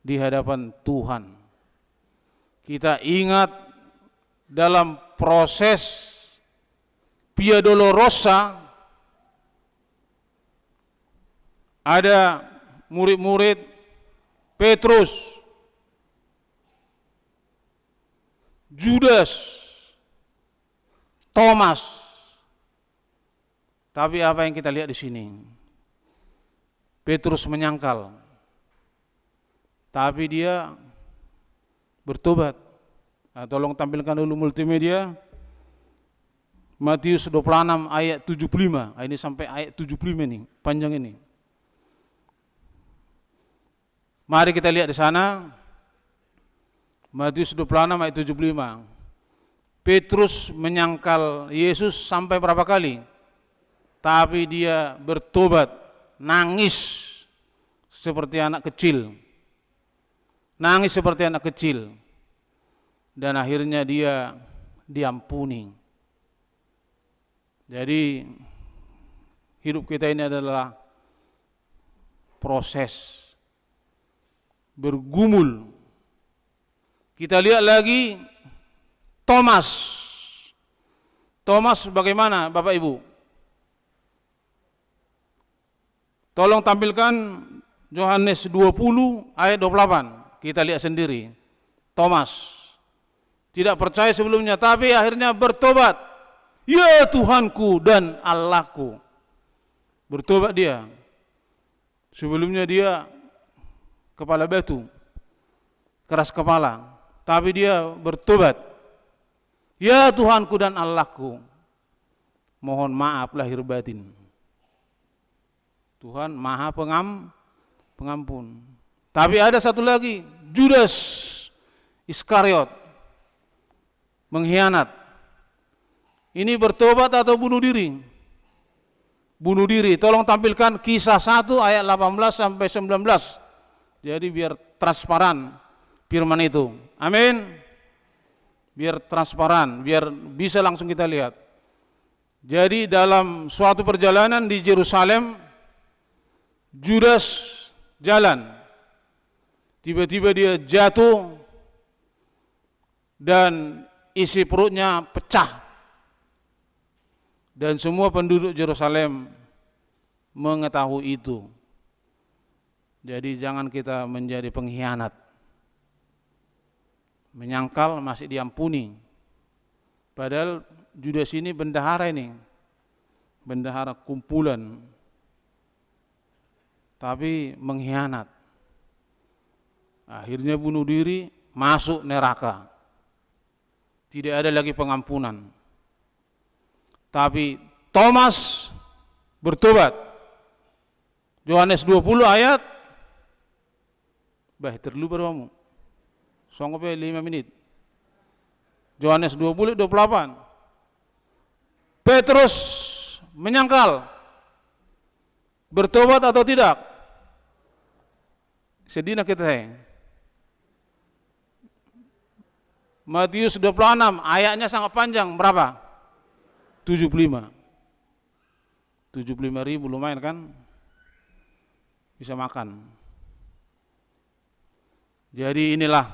di hadapan Tuhan. Kita ingat dalam proses Via Dolorosa ada murid-murid Petrus, Judas, Thomas. Tapi apa yang kita lihat di sini? Petrus menyangkal, tapi dia bertobat. Nah, tolong tampilkan dulu multimedia. Matius 26 ayat 75. Ini sampai ayat 75 nih, panjang ini. Mari kita lihat di sana. Matius 26 ayat 75. Petrus menyangkal Yesus sampai berapa kali? Tapi dia bertobat, nangis seperti anak kecil. Nangis seperti anak kecil. Dan akhirnya dia diampuni. Jadi hidup kita ini adalah proses bergumul. Kita lihat lagi Thomas. Thomas bagaimana Bapak Ibu? Tolong tampilkan Yohanes 20 ayat 28. Kita lihat sendiri. Thomas tidak percaya sebelumnya, tapi akhirnya bertobat. Ya Tuhanku dan Allahku. Bertobat dia. Sebelumnya dia kepala batu, keras kepala, tapi dia bertobat. Ya Tuhanku dan Allahku. Mohon maaf lahir batin. Tuhan Maha Pengampun. Tapi ada satu lagi, Judas Iskariot, mengkhianat. Ini bertobat atau bunuh diri? Bunuh diri. Tolong tampilkan Kisah 1 ayat 18 sampai 19. Jadi biar transparan firman itu. Amin. Biar transparan, biar bisa langsung kita lihat. Jadi dalam suatu perjalanan di Yerusalem, Judas jalan. Tiba-tiba dia jatuh dan isi perutnya pecah. Dan semua penduduk Yerusalem mengetahui itu. Jadi jangan kita menjadi pengkhianat. Menyangkal masih diampuni. Padahal Judas ini bendahara ini. Bendahara kumpulan. Tapi mengkhianat. Akhirnya bunuh diri, masuk neraka. Tidak ada lagi pengampunan. Tapi Thomas bertobat. Yohanes 20 ayat terlalu berwamu. Songkope 5 menit. Yohanes 20 28. Petrus menyangkal. Bertobat atau tidak? Sedih nak kita. Matius 26 ayatnya sangat panjang, berapa? 75 ribu lumayan kan? Bisa makan. Jadi inilah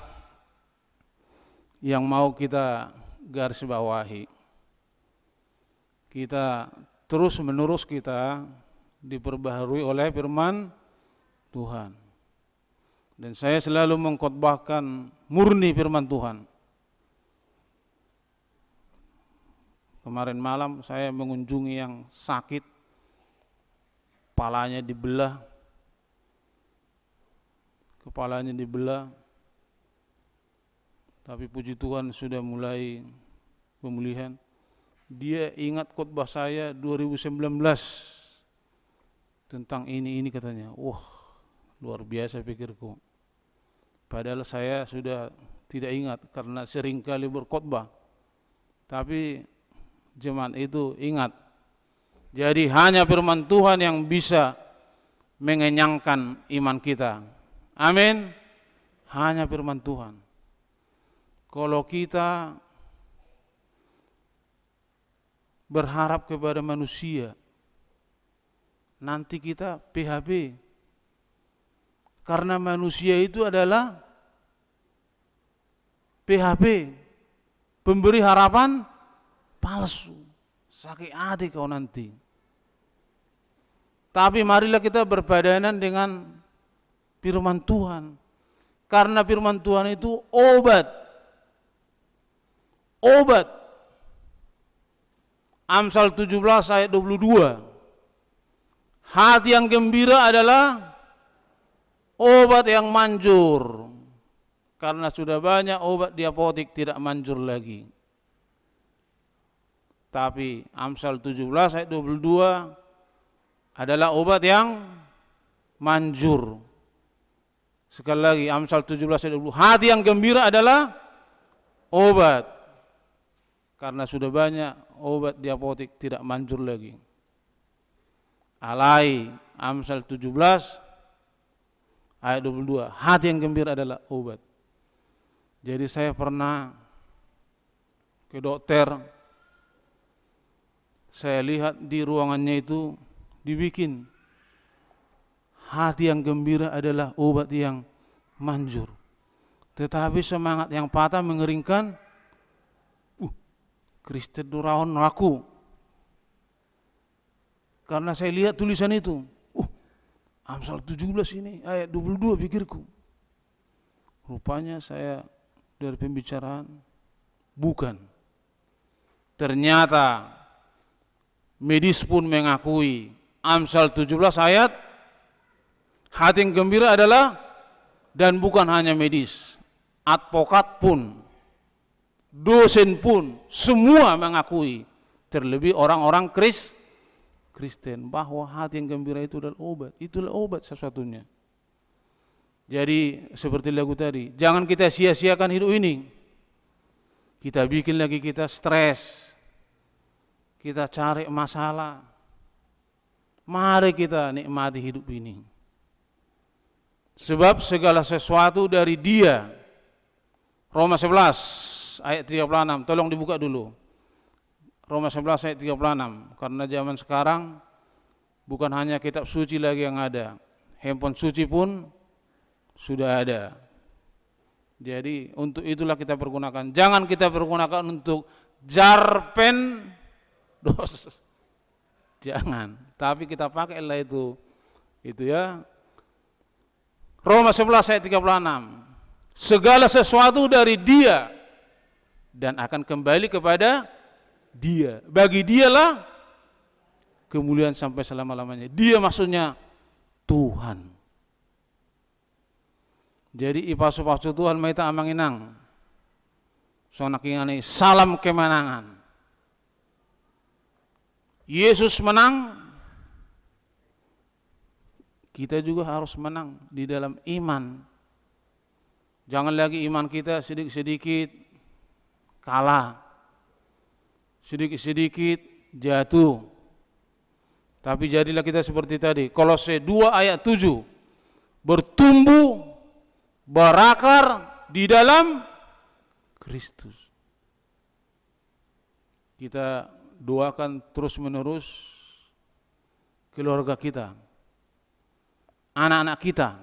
yang mau kita garis bawahi. Kita terus menerus kita diperbaharui oleh firman Tuhan. Dan saya selalu mengkhotbahkan murni firman Tuhan. Kemarin malam saya mengunjungi yang sakit, kepalanya dibelah, tapi puji Tuhan sudah mulai pemulihan. Dia ingat khotbah saya 2019 tentang ini katanya. Wah, luar biasa pikirku. Padahal saya sudah tidak ingat karena sering kali berkhotbah. Tapi jemaat itu ingat. Jadi hanya firman Tuhan yang bisa mengenyangkan iman kita. Amin. Hanya firman Tuhan. Kalau kita berharap kepada manusia, nanti kita PHP. Karena manusia itu adalah PHP, pemberi harapan palsu. Sakit hati kau nanti. Tapi marilah kita berpadanan dengan firman Tuhan. Karena firman Tuhan itu obat. Obat. Amsal 17 ayat 22. Hati yang gembira adalah obat yang manjur. Karena sudah banyak obat di apotek tidak manjur lagi. Tapi Amsal 17 ayat 22 adalah obat yang manjur. Sekali lagi Amsal 17 ayat 22. Hati yang gembira adalah obat. Karena sudah banyak obat di apotek tidak manjur lagi. Alai Amsal 17 ayat 22. Hati yang gembira adalah obat. Jadi saya pernah ke dokter, saya lihat di ruangannya itu dibikin hati yang gembira adalah obat yang manjur. Tetapi semangat yang patah mengeringkan, Kristen Durawan laku. Karena saya lihat tulisan itu, Amsal 17 ini ayat 22 pikirku. Rupanya saya dari pembicaraan bukan. Ternyata medis pun mengakui Amsal 17 ayat hati yang gembira adalah, dan bukan hanya medis, advokat pun, dosen pun, semua mengakui, terlebih orang-orang Kristen, bahwa hati yang gembira itu adalah obat. Itulah obat satu-satunya. Jadi seperti lagu tadi, jangan kita sia-siakan hidup ini. Kita bikin lagi kita stres, kita cari masalah. Mari kita nikmati hidup ini. Sebab segala sesuatu dari Dia. Roma 11 ayat 36, tolong dibuka dulu. Roma 11 ayat 36, karena zaman sekarang bukan hanya kitab suci lagi yang ada, handphone suci pun sudah ada. Jadi untuk itulah kita pergunakan. Jangan kita pergunakan untuk jarpen dos. Jangan. Tapi kita pakailah itu ya. Roma 11 ayat 36. Segala sesuatu dari Dia dan akan kembali kepada Dia. Bagi Dialah kemuliaan sampai selama-lamanya. Dia maksudnya Tuhan. Jadi ipasu-pasu Tuhan maita amanginang. Sonakingani salam kemenangan. Yesus menang, kita juga harus menang di dalam iman. Jangan lagi iman kita sedikit-sedikit kalah, sedikit-sedikit jatuh. Tapi jadilah kita seperti tadi, Kolose 2 ayat 7, bertumbuh, berakar di dalam Kristus. Kita doakan terus-menerus keluarga kita, anak-anak kita.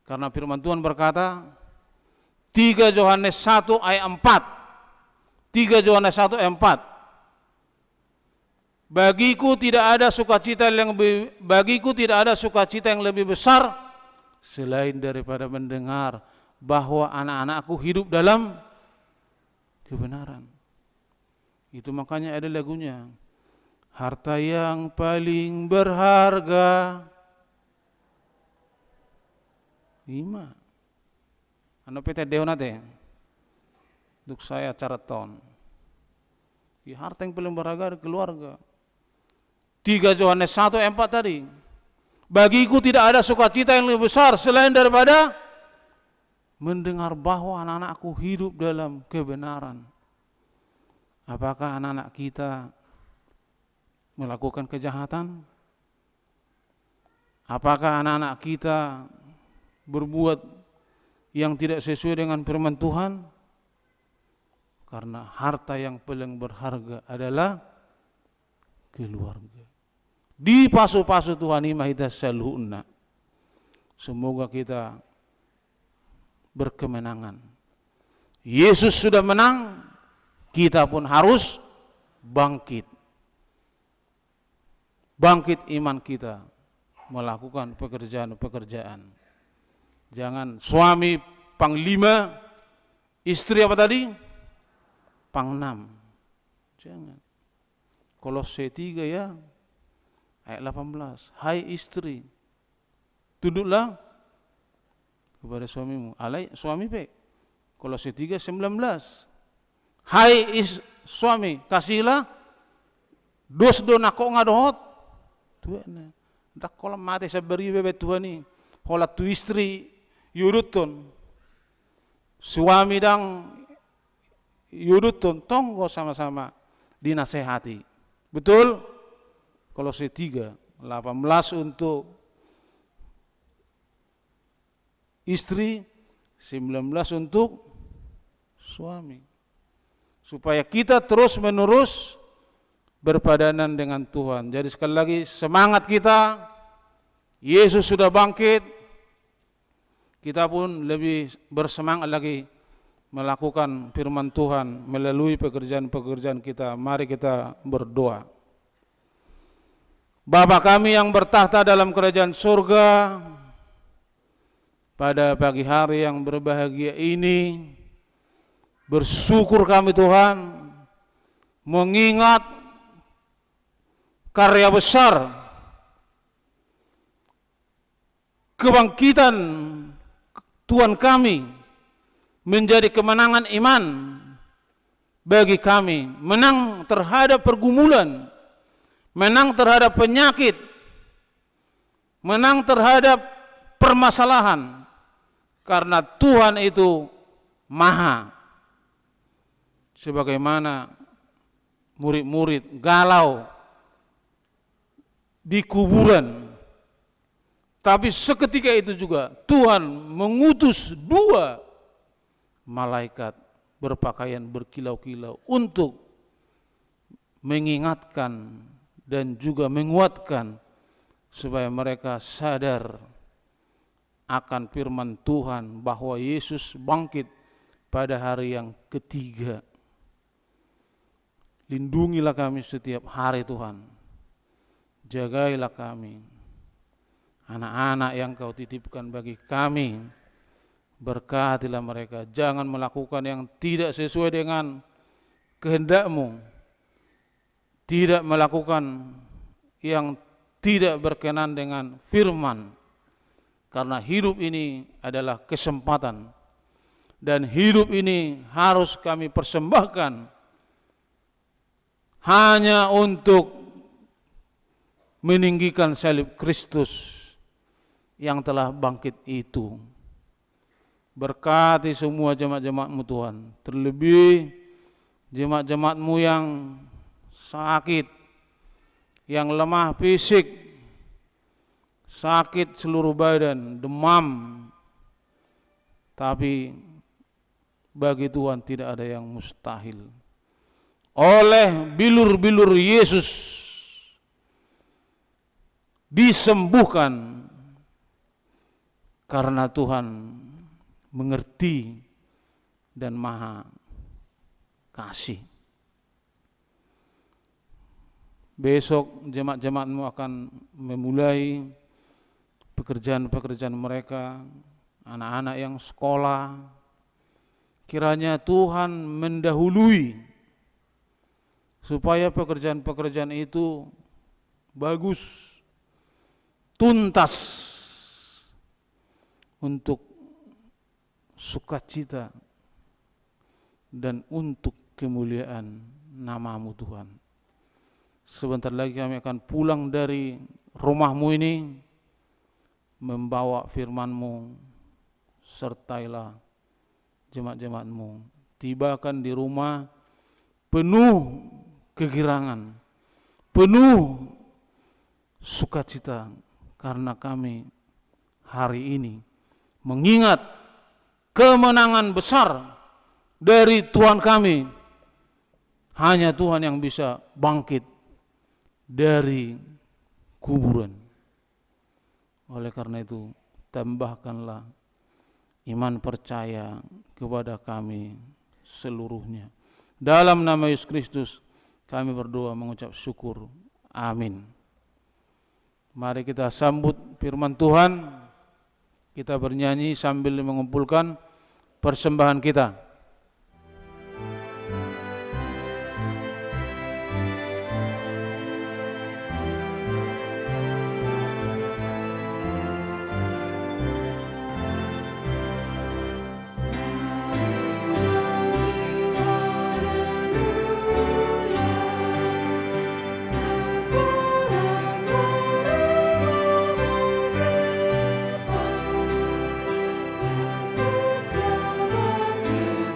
Karena firman Tuhan berkata, 3 Yohanes 1 ayat 4. 3 Yohanes 1 ayat 4. Bagiku tidak ada sukacita yang lebih besar selain daripada mendengar bahwa anak-anakku hidup dalam kebenaran. Itu makanya ada lagunya. Harta yang paling berharga. 5. Ano pete deonate. Untuk saya caraton. Harta yang paling berharga keluarga. 3 Yohanes 1 ayat 4 tadi. Bagiku tidak ada sukacita yang lebih besar selain daripada mendengar bahwa anak-anakku hidup dalam kebenaran. Apakah anak-anak kita melakukan kejahatan? Apakah anak-anak kita berbuat yang tidak sesuai dengan firman Tuhan? Karena harta yang paling berharga adalah keluarga. Di pasu-pasu Tuhan imahita saluhuna. Semoga kita berkemenangan. Yesus sudah menang, kita pun harus bangkit. Bangkit iman kita, melakukan pekerjaan-pekerjaan. Jangan suami panglima, istri apa tadi? Pangnam. Jangan. Kolose 3 ya, ayat 18. Hai istri, tunduklah kepada suamimu. Alai suami pe. Kolose 3 19. Hai suami, kasihlah dos do nako ngadohot. Tuhan. Dak kolam mate sabari bebe Tuhan ni. Hola tu istri yudutun. Suami dang yudutun tonggo sama-sama dinasehati. Betul? Kolose 3 18 untuk istri, 19 untuk suami. Supaya kita terus menerus berpadanan dengan Tuhan. Jadi sekali lagi semangat kita, Yesus sudah bangkit, kita pun lebih bersemangat lagi melakukan firman Tuhan melalui pekerjaan-pekerjaan kita. Mari kita berdoa. Bapa kami yang bertahta dalam kerajaan surga, pada pagi hari yang berbahagia ini, bersyukur kami Tuhan, mengingat karya besar, kebangkitan Tuhan kami, menjadi kemenangan iman bagi kami, menang terhadap pergumulan, menang terhadap penyakit, menang terhadap permasalahan, karena Tuhan itu maha. Sebagaimana murid-murid galau di kuburan, tapi seketika itu juga Tuhan mengutus 2 malaikat berpakaian berkilau-kilau untuk mengingatkan dan juga menguatkan supaya mereka sadar akan firman Tuhan bahwa Yesus bangkit pada hari yang ketiga. Lindungilah kami setiap hari Tuhan, jagailah kami, anak-anak yang Kau titipkan bagi kami, berkatilah mereka, jangan melakukan yang tidak sesuai dengan kehendak-Mu, tidak melakukan yang tidak berkenan dengan firman, karena hidup ini adalah kesempatan, dan hidup ini harus kami persembahkan hanya untuk meninggikan salib Kristus yang telah bangkit itu. Berkati semua jemaat-jemaat-Mu Tuhan, terlebih jemaat-jemaat-Mu yang sakit, yang lemah fisik, sakit seluruh badan, demam, tapi bagi Tuhan tidak ada yang mustahil. Oleh bilur-bilur Yesus disembuhkan karena Tuhan mengerti dan maha kasih. Besok jemaat-jemaat-Mu akan memulai pekerjaan-pekerjaan mereka, anak-anak yang sekolah. Kiranya Tuhan mendahului supaya pekerjaan-pekerjaan itu bagus, tuntas untuk sukacita dan untuk kemuliaan nama-Mu Tuhan. Sebentar lagi kami akan pulang dari rumah-Mu ini, membawa firman-Mu, sertailah jemaat-jemaat-Mu. Tibakan di rumah penuh kegirangan, penuh sukacita, karena kami hari ini mengingat kemenangan besar dari Tuhan kami. Hanya Tuhan yang bisa bangkit dari kuburan. Oleh karena itu, tambahkanlah iman percaya kepada kami seluruhnya. Dalam nama Yesus Kristus kami berdoa mengucap syukur. Amin. Mari kita sambut firman Tuhan. Kita bernyanyi sambil mengumpulkan persembahan kita.
Yesus telah bangkit.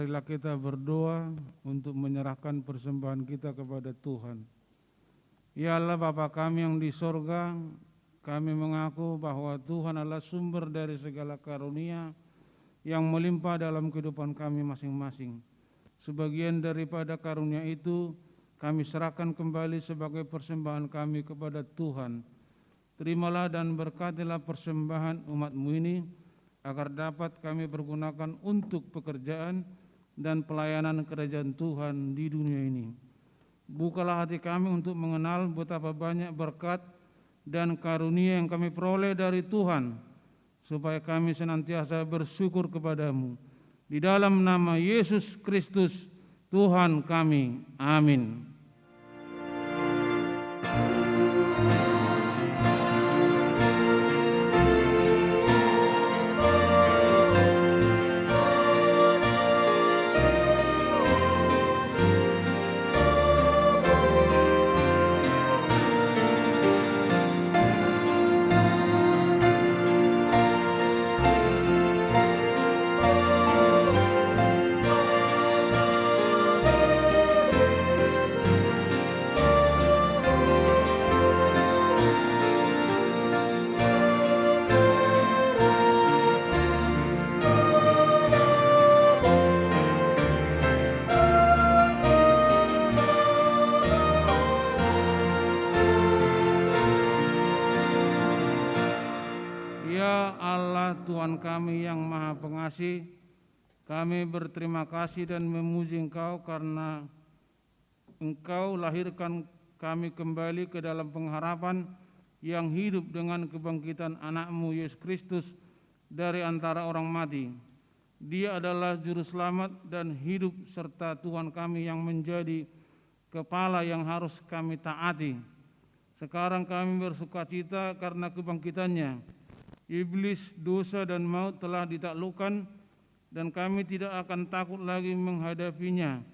marilah kita berdoa untuk menyerahkan persembahan kita kepada Tuhan. Ya Allah Bapa kami yang di sorga, kami mengaku bahwa Tuhan adalah sumber dari segala karunia yang melimpah dalam kehidupan kami masing-masing. Sebagian daripada karunia itu kami serahkan kembali sebagai persembahan kami kepada Tuhan. Terimalah dan berkatilah persembahan umat-Mu ini, agar dapat kami pergunakan untuk pekerjaan dan pelayanan kerajaan Tuhan di dunia ini. Bukalah hati kami untuk mengenal betapa banyak berkat dan karunia yang kami peroleh dari Tuhan, supaya kami senantiasa bersyukur kepada-Mu. Di dalam nama Yesus Kristus, Tuhan kami. Amin. Tuhan kami yang Maha Pengasih, kami berterima kasih dan memuji Engkau karena Engkau lahirkan kami kembali ke dalam pengharapan yang hidup dengan kebangkitan anak-Mu Yesus Kristus dari antara orang mati. Dia adalah Juru Selamat dan hidup serta Tuhan kami yang menjadi kepala yang harus kami taati. Sekarang kami bersukacita karena kebangkitannya. Iblis, dosa dan maut telah ditaklukkan dan kami tidak akan takut lagi menghadapinya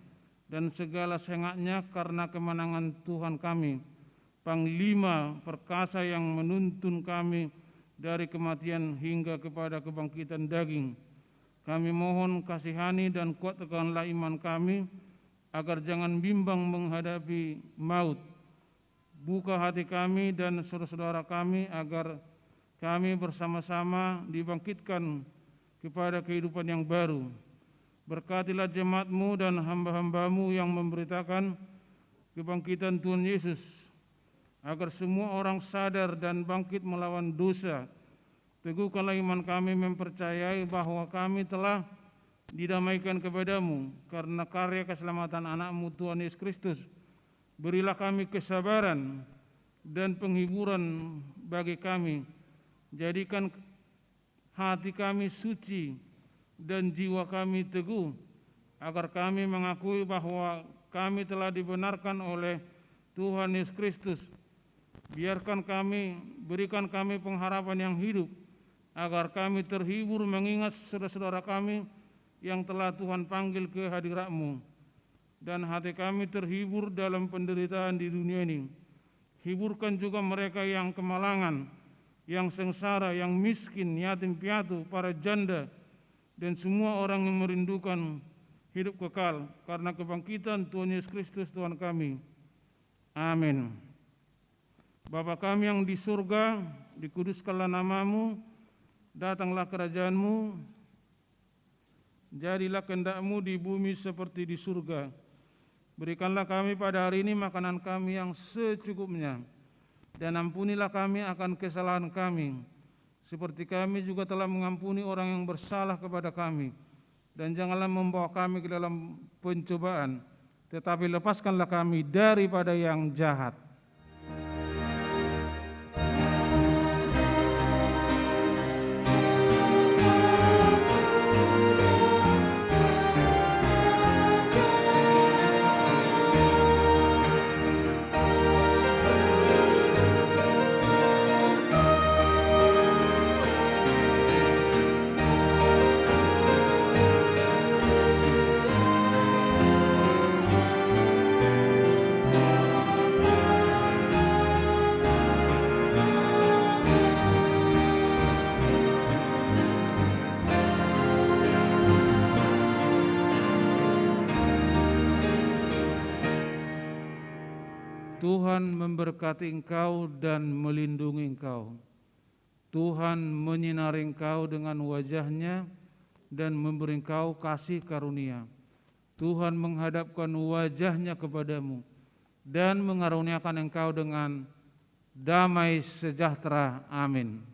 dan segala sengaknya karena kemenangan Tuhan kami, Panglima perkasa yang menuntun kami dari kematian hingga kepada kebangkitan daging. Kami mohon kasihani dan kuatkanlah iman kami agar jangan bimbang menghadapi maut. Buka hati kami dan saudara-saudara kami agar kami bersama-sama dibangkitkan kepada kehidupan yang baru. Berkatilah jemaat-Mu dan hamba-hamba-Mu yang memberitakan kebangkitan Tuhan Yesus, agar semua orang sadar dan bangkit melawan dosa. Teguhkanlah iman kami mempercayai bahwa kami telah didamaikan kepada-Mu karena karya keselamatan anak-Mu Tuhan Yesus Kristus. Berilah kami kesabaran dan penghiburan bagi kami. Jadikan hati kami suci dan jiwa kami teguh, agar kami mengakui bahwa kami telah dibenarkan oleh Tuhan Yesus Kristus. Berikan kami pengharapan yang hidup, agar kami terhibur mengingat saudara-saudara kami yang telah Tuhan panggil ke hadirat-Mu. Dan hati kami terhibur dalam penderitaan di dunia ini. Hiburkan juga mereka yang kemalangan, yang sengsara, yang miskin, yatim piatu, para janda, dan semua orang yang merindukan hidup kekal karena kebangkitan Tuhan Yesus Kristus Tuhan kami. Amin. Bapa kami yang di surga, dikuduskanlah nama-Mu, datanglah kerajaan-Mu, jadilah kehendak-Mu di bumi seperti di surga. Berikanlah kami pada hari ini makanan kami yang secukupnya, dan ampunilah kami akan kesalahan kami, seperti kami juga telah mengampuni orang yang bersalah kepada kami. Dan janganlah membawa kami ke dalam pencobaan, tetapi lepaskanlah kami daripada yang jahat. Tuhan memberkati engkau dan melindungi engkau. Tuhan menyinari engkau dengan wajah-Nya dan memberi engkau kasih karunia. Tuhan menghadapkan wajah-Nya kepadamu dan mengaruniakan engkau dengan damai sejahtera. Amin.